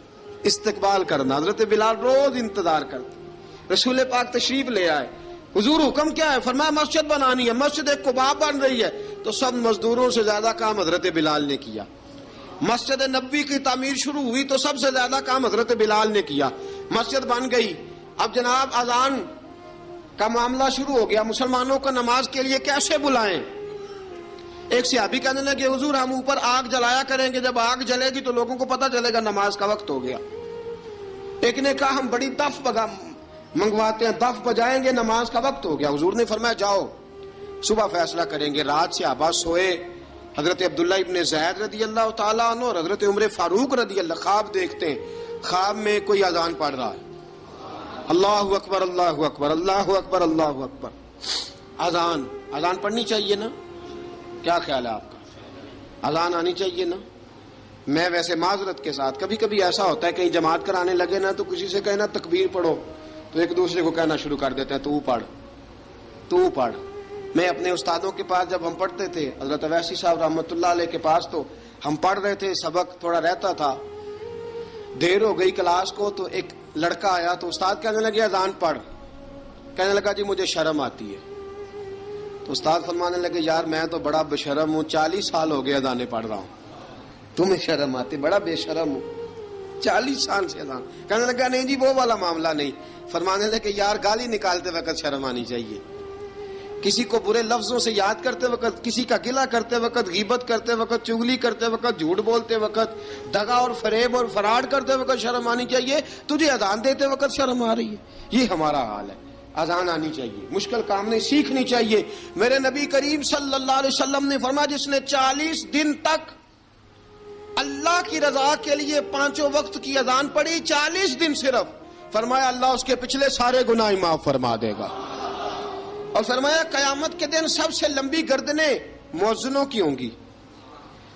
S1: استقبال کرنا. حضرت بلال روز انتظار کرتے. رسول پاک تشریف لے آئے. حضور حکم کیا ہے؟ فرمایا مسجد بنانی ہے. مسجد قباء بن رہی ہے. تو سب مزدوروں سے زیادہ کام حضرت بلال نے کیا. مسجد نبوی کی تعمیر شروع ہوئی تو سب سے زیادہ کام حضرت بلال نے کیا. مسجد بن گئی. اب جناب اذان کا معاملہ شروع ہو گیا. مسلمانوں کو نماز کے لیے کیسے بلائیں؟ ایک صحابی کہنے لگے حضور ہم اوپر آگ جلایا کریں گے، جب آگ جلے گی تو لوگوں کو پتہ چلے گا نماز کا وقت ہو گیا. ایک نے کہا ہم بڑی دف منگواتے ہیں، دف بجائیں گے، نماز کا وقت ہو گیا. حضور نے فرمایا جاؤ صبح فیصلہ کریں گے. رات سے صحابہ سوئے. حضرت عبداللہ ابن زید رضی اللہ تعالیٰ عنہ اور حضرت عمر فاروق رضی اللہ خواب دیکھتے ہیں. خواب میں کوئی اذان پڑھ رہا ہے، اللہ اکبر اللہ اکبر اللہ اکبر اللہ اکبر، اذان پڑھنی چاہیے نا؟ کیا خیال ہے آپ کا؟ اذان آنی چاہیے نا؟ میں ویسے معذرت کے ساتھ کبھی کبھی ایسا ہوتا ہے کہیں جماعت کرانے لگے نا تو کسی سے کہنا تکبیر پڑھو تو ایک دوسرے کو کہنا شروع کر دیتے ہیں تو پڑھ۔ میں اپنے استادوں کے پاس جب ہم پڑھتے تھے، حضرت اویسی صاحب رحمۃ اللہ علیہ کے پاس، تو ہم پڑھ رہے تھے، سبق تھوڑا رہتا تھا، دیر ہو گئی کلاس کو تو ایک لڑکا آیا تو استاد کہنے لگے اذان پڑھ، کہنے لگا جی مجھے شرم آتی ہے۔ تو استاد فرمانے لگے یار میں تو بڑا بے شرم ہوں، 40 سال ہو گئے اذانیں پڑھ رہا ہوں، تمہیں شرم آتی؟ بڑا بے شرم ہوں، 40 سال سے اذان۔ کہنے لگا نہیں جی وہ والا معاملہ نہیں۔ فرمانے لگے یار گالی نکالتے وقت شرم آنی چاہیے، کسی کو برے لفظوں سے یاد کرتے وقت، کسی کا گلہ کرتے وقت، غیبت کرتے وقت، چغلی کرتے وقت، جھوٹ بولتے وقت، دغا اور فریب اور فراڈ کرتے وقت شرم آنی چاہیے، تجھے اذان دیتے وقت شرم آ رہی ہے۔ یہ ہمارا حال ہے، اذان آنی چاہیے، مشکل کام نہیں، سیکھنی چاہیے۔ میرے نبی کریم صلی اللہ علیہ وسلم نے فرمایا جس نے 40 دن تک اللہ کی رضا کے لیے 5 وقت کی اذان پڑھی، 40 دن صرف، فرمایا اللہ اس کے پچھلے سارے گناہ معاف فرما دے گا۔ اور فرمایا قیامت کے دن سب سے لمبی گردنیں مؤذنوں کی ہوں گی،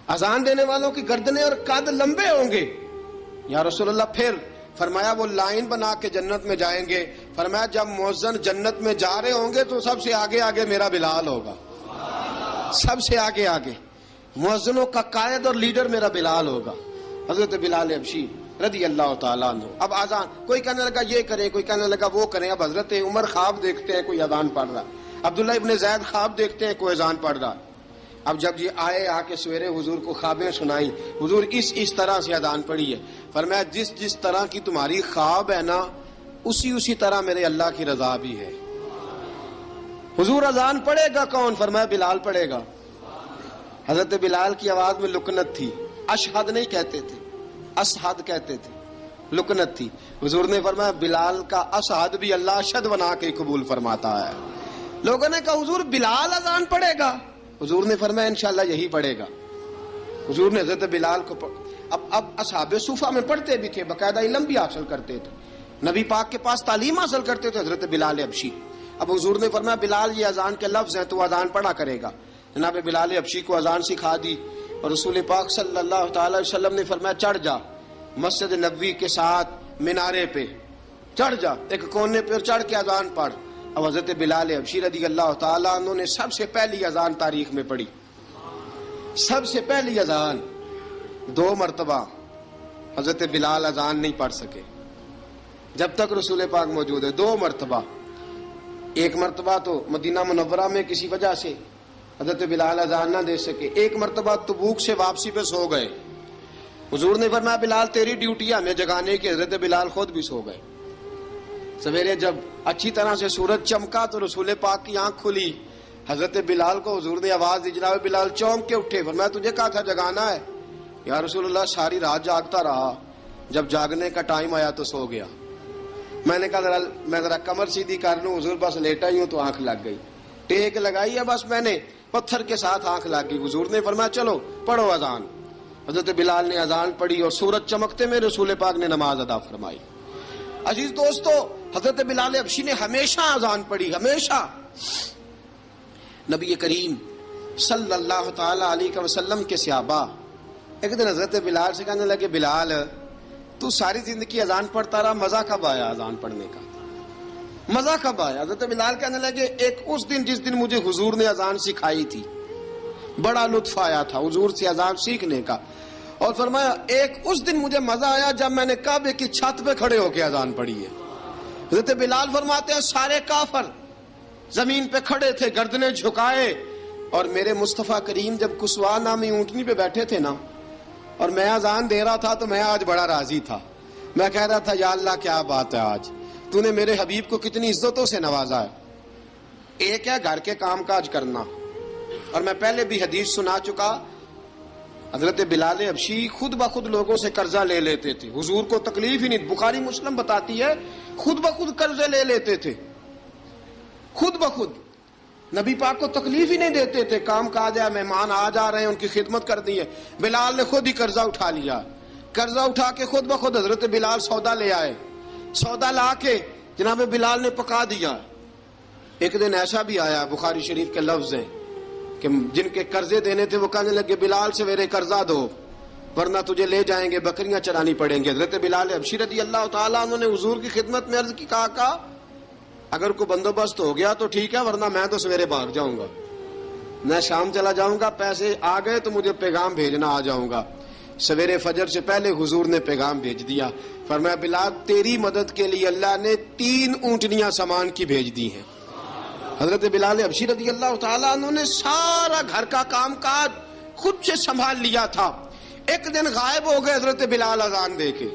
S1: اذان دینے والوں کی گردنیں اور قد لمبے ہوں گے۔ یا رسول اللہ پھر؟ فرمایا وہ لائن بنا کے جنت میں جائیں گے۔ فرمایا جب مؤذن جنت میں جا رہے ہوں گے تو سب سے آگے آگے میرا بلال ہوگا، سب سے آگے آگے مؤذنوں کا قائد اور لیڈر میرا بلال ہوگا، حضرت بلال حبشی رضی اللہ تعالیٰ عنہ۔ اب اذان کوئی کہنے لگا یہ کریں، کوئی کہنے لگا وہ کریں۔ اب حضرت عمر خواب دیکھتے ہیں کوئی اذان پڑھ رہا، عبداللہ ابن زید خواب دیکھتے ہیں کوئی اذان پڑھ رہا۔ اب جب یہ آئے آ کے سویرے حضور کو خوابیں سنائی، حضور اس طرح سے اذان پڑھی ہے۔ فرمایا جس طرح کی تمہاری خواب ہے نا اسی طرح میرے اللہ کی رضا بھی ہے۔ حضور اذان پڑھے گا کون؟ فرمایا بلال پڑھے گا۔ حضرت بلال کی آواز میں لکنت تھی، اشہد نہیں کہتے تھے، اسحد کہتے تھے، لکنت تھی۔ حضور نے فرمایا بلال کا اسحد بھی اللہ اشہد بنا کے قبول فرماتا ہے۔ لوگوں نے کہا حضور بلال اذان پڑھے گا؟ حضور نے فرمایا انشاءاللہ یہی پڑھے گا۔ حضور نے حضرت بلال کو اب اصحاب صوفہ میں پڑھتے بھی تھے، باقاعدہ علم بھی حاصل کرتے تھے، نبی پاک کے پاس تعلیم حاصل کرتے تھے حضرت بلال حبشی۔ اب حضور نے فرمایا بلال یہ اذان کے لفظ ہیں تو اذان پڑھا کرے گا۔ جناب بلال حبشی کو اذان سکھا دی اور رسول پاک صلی اللہ تعالی علیہ وسلم نے فرمایا چڑھ جا مسجد نبوی کے ساتھ مینارے پہ، چڑھ جا ایک کونے پہ چڑھ کے اذان پڑھ۔ اب حضرت بلال حبشی رضی اللہ تعالیٰ عنہ نے سب سے پہلی اذان تاریخ میں پڑھی، سب سے پہلی اذان 2 مرتبہ حضرت بلال اذان نہیں پڑھ سکے جب تک رسول پاک موجود ہے، 2 مرتبہ۔ ایک مرتبہ تو مدینہ منورہ میں کسی وجہ سے حضرت بلال اذان نہ دے سکے، ایک مرتبہ تبوک سے واپسی پہ سو گئے۔ حضور نے فرمایا بلال تیری ڈیوٹی ہے ہمیں جگانے کی، حضرت بلال خود بھی سو گئے۔ سویرے جب اچھی طرح سے سورج چمکا تو رسول پاک کی آنکھ کھلی، حضرت بلال کو حضور نے آواز دی، جناب بلال چونک کے اٹھے، فرمایا تجھے کہا تھا جگانا ہے؟ یا رسول اللہ ساری رات جاگتا رہا، جب جاگنے کا ٹائم آیا تو سو گیا۔ میں نے کہا میں ذرا کمر سیدھی کر لوں، حضور بس لیٹا ہی ہوں تو آنکھ لگ گئی، ٹیک لگائی ہے بس میں نے، پتھر کے ساتھ آنکھ لگ گئی۔ حضور نے فرمایا چلو پڑھو اذان۔ حضرت بلال نے اذان پڑھی اور سورج چمکتے میں رسول پاک نے نماز ادا فرمائی۔ عزیز دوستو حضرت بلال حبشی نے ہمیشہ اذان پڑھی، ہمیشہ۔ نبی کریم صلی اللہ تعالی علیہ وسلم کے صحابہ ایک دن حضرت بلال سے کہنے لگے بلال تو ساری زندگی اذان پڑھتا رہا، مزہ کب آیا اذان پڑھنے کا؟ مزہ کب آیا؟ حضرت بلال کہنے لگے ایک اس دن جس دن مجھے حضور نے اذان سکھائی تھی، بڑا لطف آیا تھا حضور سے اذان سیکھنے کا، اور فرمایا ایک اس دن مجھے مزہ آیا جب میں نے کعبے کی چھت پہ کھڑے ہو کے اذان پڑھی ہے۔ حضرت بلال فرماتے ہیں سارے کافر زمین پہ کھڑے تھے گردنیں جھکائے، اور میرے مصطفیٰ کریم جب کسوا نامی اونٹنی پہ بیٹھے تھے نا اور میں اذان دے رہا تھا تو میں آج بڑا راضی تھا، میں کہہ رہا تھا یا اللہ کیا بات ہے، آج تو نے میرے حبیب کو کتنی عزتوں سے نوازا ہے۔ ایک ہے گھر کے کام کاج کرنا، اور میں پہلے بھی حدیث سنا چکا، حضرت بلال حبشی خود بخود لوگوں سے قرضہ لے لیتے تھے، حضور کو تکلیف ہی نہیں، بخاری مسلم بتاتی ہے خود بخود قرضے لے لیتے تھے، خود بخود، نبی پاک کو تکلیف ہی نہیں دیتے تھے، کام کاج ہے، مہمان آ جا رہے ہیں ان کی خدمت کر دی ہے، بلال نے خود ہی قرضہ اٹھا لیا، قرضہ اٹھا کے خود بخود حضرت بلال سودا لے آئے. سودا لا کے جناب بلال نے پکا دیا. ایک دن ایسا بھی آیا بخاری شریف کے لفظ ہیں کہ جن کے قرضے دینے تھے وہ کہنے لگے بلال سویرے قرضہ دو ورنہ تجھے لے جائیں گے, بکریاں چرانی پڑیں گے. حضرت بلال حبشی رضی اللہ تعالیٰ انہوں نے حضور کی خدمت میں عرض کی, کہا اگر کوئی بندوبست ہو گیا تو ٹھیک ہے ورنہ میں تو سویرے بھاگ جاؤں گا, میں شام چلا جاؤں گا, پیسے آ گئے تو مجھے پیغام بھیجنا, آ جاؤں گا. سویرے فجر سے پہلے حضور نے پیغام بھیج دیا. فرمایا بلال تیری مدد کے لیے اللہ نے 3 اونٹنیاں سامان کی بھیج دی ہیں. حضرت بلال حبشی رضی اللہ تعالیٰ انہوں نے سارا گھر کا کام کاج خود سے سنبھال لیا تھا. ایک دن غائب ہو گئے حضرت بلال اذان دے کے,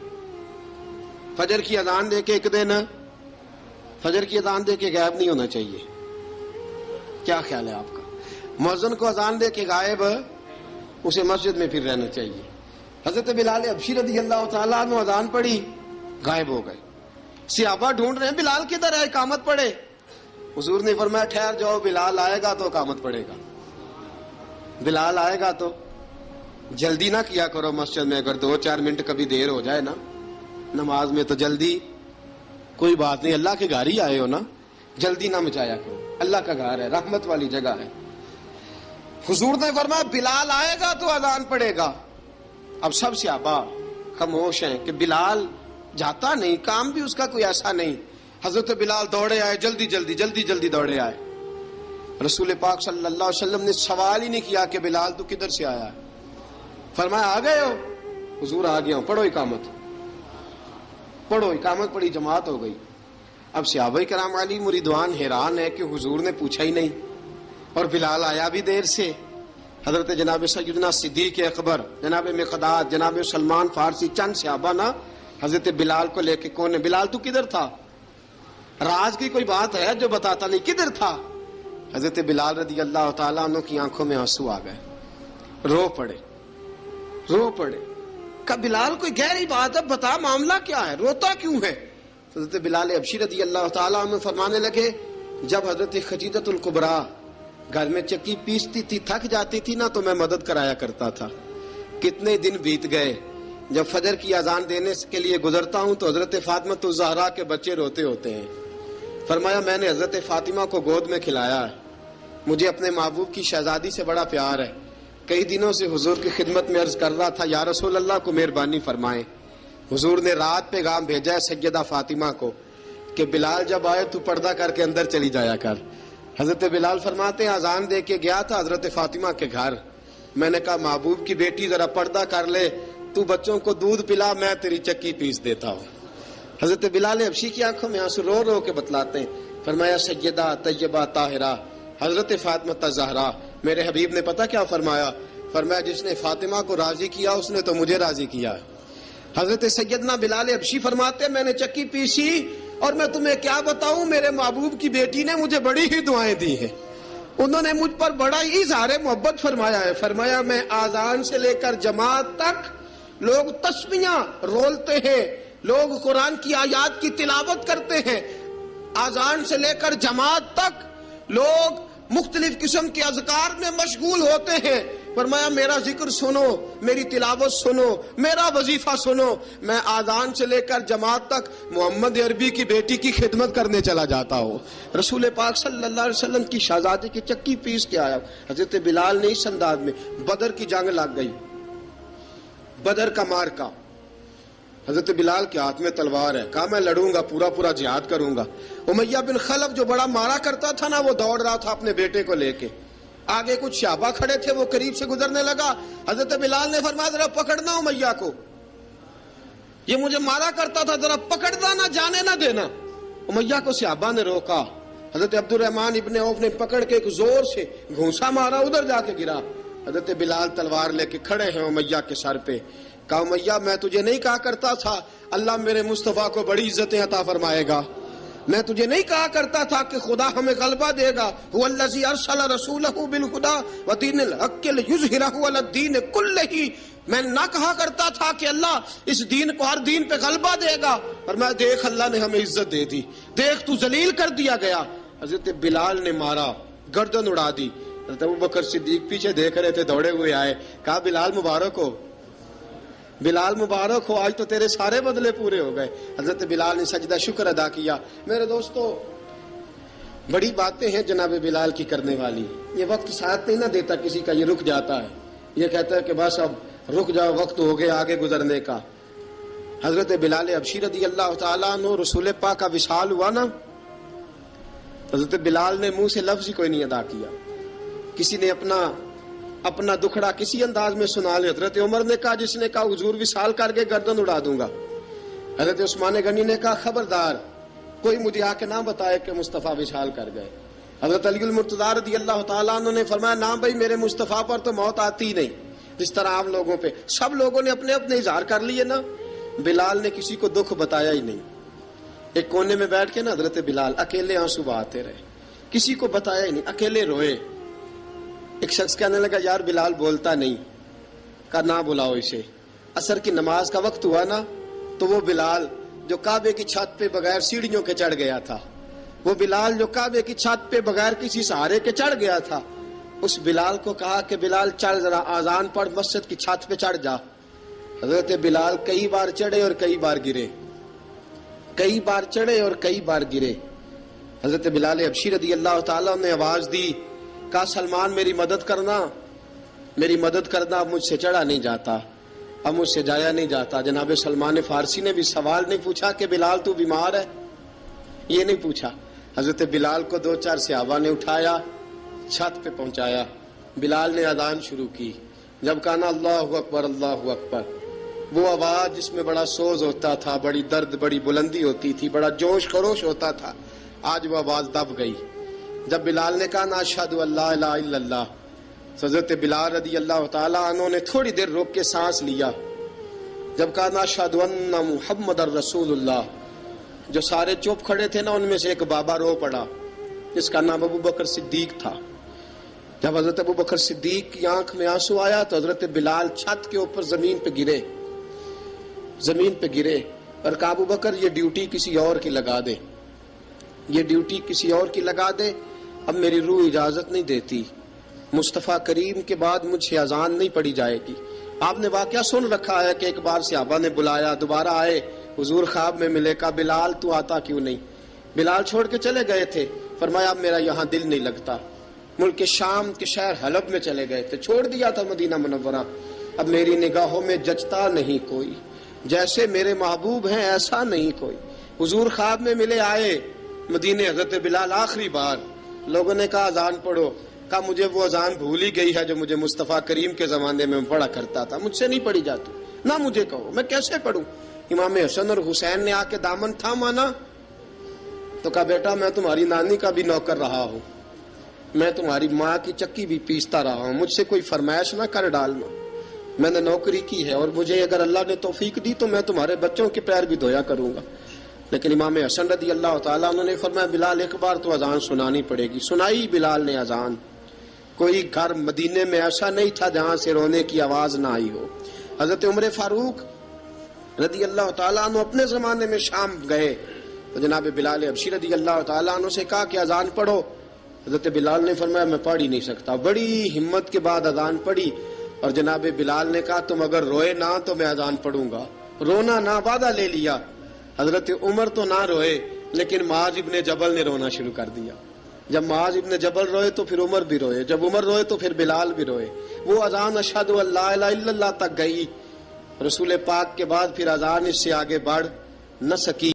S1: فجر کی اذان دے کے. ایک دن فجر کی اذان دے کے غائب نہیں ہونا چاہیے, کیا خیال ہے آپ کا؟ مؤذن کو اذان دے کے غائب اسے مسجد میں پھر رہنا چاہیے. حضرت بلال حبشی رضی اللہ تعالیٰ عنہ اذان پڑھی, غائب ہو گئے. صحابہ ڈھونڈ رہے ہیں بلال کدھر ہے, اقامت پڑھے. حضور نے فرمایا ٹھہر جاؤ, بلال آئے گا تو اقامت پڑھے گا. بلال آئے گا تو جلدی نہ کیا کرو مسجد میں, اگر 2-4 منٹ کبھی دیر ہو جائے نا نماز میں تو جلدی کوئی بات نہیں, اللہ کے گھر ہی آئے ہو نا, جلدی نہ مچایا کرو, اللہ کا گھر ہے, رحمت والی جگہ ہے. حضور نے فرمایا بلال آئے گا تو اذان پڑے گا. اب سب صحابہ خاموش ہیں کہ بلال جاتا نہیں, کام بھی اس کا کوئی ایسا نہیں. حضرت بلال دوڑے آئے, جلدی جلدی جلدی جلدی دوڑے آئے. رسول پاک صلی اللہ علیہ وسلم نے سوال ہی نہیں کیا کہ بلال تو کدھر سے آیا ہے, فرمایا آ گئے ہو؟ حضور آ گیا ہوں, پڑھو اقامت. پڑھو اقامت پڑھی, جماعت ہو گئی. اب صحابہ کرام علی مریدوان حیران ہے کہ حضور نے پوچھا ہی نہیں اور بلال آیا بھی دیر سے. حضرت جناب سیدنا صدیق اکبر, جناب مقداد, جناب سلمان فارسی, چند صحابہ نا حضرت بلال کو لے کے, کون ہے بلال تو کدھر تھا؟ راز کی کوئی بات ہے جو بتاتا نہیں, کدھر تھا؟ حضرت بلال رضی اللہ تعالیٰ عنہ کی آنکھوں میں آنسو آ گئے, رو پڑے. کہ بلال کوئی گہری بات ہے, بتا معاملہ کیا ہے, روتا کیوں ہے؟ حضرت بلال حبشی رضی اللہ تعالیٰ عنہ فرمانے لگے جب حضرت خدیجہ الکبریٰ گھر میں چکی پیستی تھی, تھک جاتی تھی نا تو میں مدد کرایا کرتا تھا. کتنے دن بیت گئے, جب فجر کی اذان دینے کے لیے گزرتا ہوں تو حضرت فاطمہ الزہرا کے بچے روتے ہوتے ہیں. فرمایا میں نے حضرت فاطمہ کو گود میں کھلایا ہے, مجھے اپنے محبوب کی شہزادی سے بڑا پیار ہے. کئی دنوں سے حضور کی خدمت میں عرض کر رہا تھا یا رسول اللہ کو مہربانی فرمائیں. حضور نے رات پیغام بھیجا ہے سیدہ فاطمہ کو کہ بلال جب آئے تو پردہ کر کے اندر چلی جایا کر. حضرت بلال فرماتے ہیں اذان دے کے گیا تھا حضرت فاطمہ کے گھر, میں نے کہا محبوب کی بیٹی ذرا پردہ کر لے, تو بچوں کو دودھ پلا, میں تیری چکی پیس دیتا ہوں. حضرت بلال حبشی کی آنکھوں میں آنسو رو رو کے بتلاتے ہیں. فرمایا سیدہ طیبہ طاہرہ حضرت فاطمہ الزہرا, میرے حبیب نے پتہ کیا فرمایا؟ فرمایا جس نے فاطمہ کو راضی کیا اس نے تو مجھے راضی کیا. حضرت سیدنا بلال حبشی فرماتے ہیں میں نے چکی پیسی اور میں تمہیں کیا بتاؤں, میرے محبوب کی بیٹی نے مجھے بڑی ہی دعائیں دی ہیں, انہوں نے مجھ پر بڑا ہی اظہار محبت فرمایا ہے. فرمایا میں آذان سے لے کر جماعت تک لوگ تسبیحاں رولتے ہیں, لوگ قرآن کی آیات کی تلاوت کرتے ہیں, آذان سے لے کر جماعت تک لوگ مختلف قسم کے اذکار میں مشغول ہوتے ہیں. فرمایا میرا ذکر سنو, میری تلاوت سنو, میرا وظیفہ سنو. میں آذان سے لے کر جماعت تک محمد عربی کی بیٹی کی خدمت کرنے چلا جاتا ہوں. رسول پاک صلی اللہ علیہ وسلم کی شہزادی کی چکی پیس کے آیا. حضرت بلال نے اس انداز میں, بدر کی جنگ لگ گئی, بدر کا مارکا, حضرت بلال کے ہاتھ میں تلوار ہے, کہا میں لڑوں گا, پورا پورا جہاد کروں گا. امیہ بن خلف جو بڑا مارا کرتا تھا نا وہ دوڑ رہا تھا اپنے بیٹے کو لے کے, آگے کچھ صحابہ کھڑے تھے, وہ قریب سے گزرنے لگا. حضرت بلال نے فرمایا ذرا پکڑنا امیہ کو, یہ مجھے مارا کرتا تھا, ذرا پکڑنا, نہ جانے نہ دینا. امیہ کو صحابہ نے روکا. حضرت عبد الرحمن ابن عوف نے پکڑ کے ایک زور سے گھونسا مارا, ادھر جا کے گرا. حضرت بلال تلوار لے کے کھڑے ہیں امیہ کے سر پہ. کہا امیہ میں تجھے نہیں کہا کرتا تھا اللہ میرے مصطفیٰ کو بڑی عزتیں عطا فرمائے گا, میں تجھے نہیں کہا کرتا تھا کہ خدا ہمیں غلبہ دے گا, هو الذی ارسل رسولہ بالہدی ودین الحق لیظہرہ علی الدین کلہ, میں نہ کہا کرتا تھا کہ اللہ اس دین کو ہر دین پہ غلبہ دے گا, اور میں دیکھ اللہ نے ہمیں عزت دے دی, دیکھ تو ذلیل کر دیا گیا. حضرت بلال نے مارا, گردن اڑا دی. حضرت ابوبکر صدیق پیچھے دیکھ رہے تھے, دوڑے ہوئے آئے, کہا بلال مبارک ہو. بلال مبارک ہو، آج تو تیرے سارے بدلے پورے ہو گئے۔ حضرت بلال نے سجدہ شکر ادا کیا۔ میرے دوستو، بڑی باتیں ہیں جناب بلال کی کرنے والی۔ یہ وقت ساتھ نہیں نہ دیتا کسی کا، یہ رک جاتا ہے، یہ کہتا ہے کہ بس اب رک جاؤ، وقت ہو گیا آگے گزرنے کا۔ حضرت بلال حبشی رضی اللہ تعالیٰ عنہ، رسول پاک کا وصال ہوا نا، حضرت بلال نے منہ سے لفظ ہی کوئی نہیں ادا کیا۔ کسی نے اپنا دکھڑا کسی انداز میں سنا لیا۔ حضرت عمر نے کہا، جس نے کہا حضور وصال کر کے گردن اڑا دوں گا۔ حضرت عثمان غنی نے کہا، خبردار کوئی مجھے آ کے نہ بتائے کہ مصطفیٰ وصال کر گئے۔ حضرت علی المرتضیٰ رضی اللہ تعالیٰ عنہ نے فرمایا، نہ بھائی، میرے مصطفیٰ پر تو موت آتی نہیں جس طرح عام لوگوں پہ۔ سب لوگوں نے اپنے اپنے اظہار کر لیے نا، بلال نے کسی کو دکھ بتایا ہی نہیں۔ ایک کونے میں بیٹھ کے نا حضرت بلال اکیلے آنسو بہاتے رہے، کسی کو بتایا ہی نہیں، اکیلے روئے۔ ایک شخص کہنے لگا، یار بلال بولتا نہیں۔ کہا، نہ بلاؤ اسے۔ عصر کی نماز کا وقت ہوا نا، تو وہ بلال جو کعبے کی چھت پہ بغیر سیڑھیوں کے چڑھ گیا تھا، وہ بلال جو کعبے کی چھت پہ بغیر کسی سہارے کے چڑھ گیا تھا، اس بلال کو کہا کہ بلال چڑھ، ذرا آذان پڑھ، مسجد کی چھت پہ چڑھ جا۔ حضرت بلال کئی بار چڑھے اور کئی بار گرے، کئی بار چڑھے اور کئی بار گرے۔ حضرت بلال حبشی رضی اللہ تعالیٰ نے آواز دی، کہا، سلمان میری مدد کرنا، میری مدد کرنا، اب مجھ سے چڑھا نہیں جاتا، اب مجھ سے جایا نہیں جاتا۔ جناب سلمان فارسی نے بھی سوال نہیں پوچھا کہ بلال تو بیمار ہے، یہ نہیں پوچھا۔ حضرت بلال کو 2-4 صحابہ نے اٹھایا، چھت پہ پہنچایا۔ بلال نے اذان شروع کی۔ جب کہا نا اللہ اکبر اللہ اکبر، وہ آواز جس میں بڑا سوز ہوتا تھا، بڑی درد، بڑی بلندی ہوتی تھی، بڑا جوش خروش ہوتا تھا، آج وہ آواز دب گئی۔ جب بلال نے کہا نا اشہد ان لا الہ الا اللہ، حضرت بلال رضی اللہ تعالیٰ عنہ نے تھوڑی دیر روک کے سانس لیا۔ جب کہا نا اشہد ان محمد الرسول اللہ، جو سارے چپ کھڑے تھے نا، ان میں سے ایک بابا رو پڑا جس کا نام ابو بکر صدیق تھا۔ جب حضرت ابو بکر صدیق کی آنکھ میں آنسو آیا تو حضرت بلال چھت کے اوپر زمین پہ گرے، زمین پہ گرے، اور کہا، ابو بکر یہ ڈیوٹی کسی اور کی لگا دے، یہ ڈیوٹی کسی اور کی لگا دے، اب میری روح اجازت نہیں دیتی، مصطفیٰ کریم کے بعد مجھ سے اذان نہیں پڑھی جائے گی۔ آپ نے واقعہ سن رکھا ہے کہ ایک بار صحابہ نے بلایا، دوبارہ آئے، حضور خواب میں ملے، کہا، بلال تو آتا کیوں نہیں؟ بلال چھوڑ کے چلے گئے تھے۔ فرمایا، اب میرا یہاں دل نہیں لگتا۔ ملک شام کے شہر حلب میں چلے گئے تھے، چھوڑ دیا تھا مدینہ منورہ، اب میری نگاہوں میں جچتا نہیں کوئی، جیسے میرے محبوب ہیں ایسا نہیں کوئی۔ حضور خواب میں ملے، آئے مدینے، حضرت بلال آخری بار، لوگوں نے کہا اذان پڑھو، کہا مجھے وہ اذان بھول ہی گئی ہے جو مجھے مصطفیٰ کریم کے زمانے میں پڑھا کرتا تھا، مجھ سے نہیں پڑھی جاتی، نہ مجھے کہو، میں کیسے پڑھوں؟ امام حسن اور حسین نے آ کے دامن تھاما نا، تو کہا، بیٹا میں تمہاری نانی کا بھی نوکر رہا ہوں، میں تمہاری ماں کی چکی بھی پیستا رہا ہوں، مجھ سے کوئی فرمائش نہ کر ڈالنا، میں نے نوکری کی ہے، اور مجھے اگر اللہ نے توفیق دی تو میں تمہارے بچوں کے پیر بھی دھویا کروں گا۔ لیکن امام حسن رضی اللہ تعالیٰ عنہ نے فرمایا، بلال ایک بار تو اذان سنانی پڑے گی۔ سنائی بلال نے اذان۔ کوئی گھر مدینے میں ایسا نہیں تھا جہاں سے رونے کی آواز نہ آئی ہو۔ حضرت عمر فاروق رضی اللہ تعالیٰ عنہ اپنے زمانے میں شام گئے تو جناب بلال حبشی رضی اللہ تعالیٰ عنہ سے کہا کہ اذان پڑھو۔ حضرت بلال نے فرمایا، میں پڑھ ہی نہیں سکتا۔ بڑی ہمت کے بعد اذان پڑھی، اور جناب بلال نے کہا، تم اگر روئے نہ تو میں اذان پڑھوں گا، رونا نہ، وعدہ لے لیا۔ حضرت عمر تو نہ روئے، لیکن معاذ ابن جبل نے رونا شروع کر دیا۔ جب معاذ ابن جبل روئے تو پھر عمر بھی روئے، جب عمر روئے تو پھر بلال بھی روئے۔ وہ اذان اشہد ان لا الہ الا اللہ تک گئی، رسول پاک کے بعد پھر اذان اس سے آگے بڑھ نہ سکی۔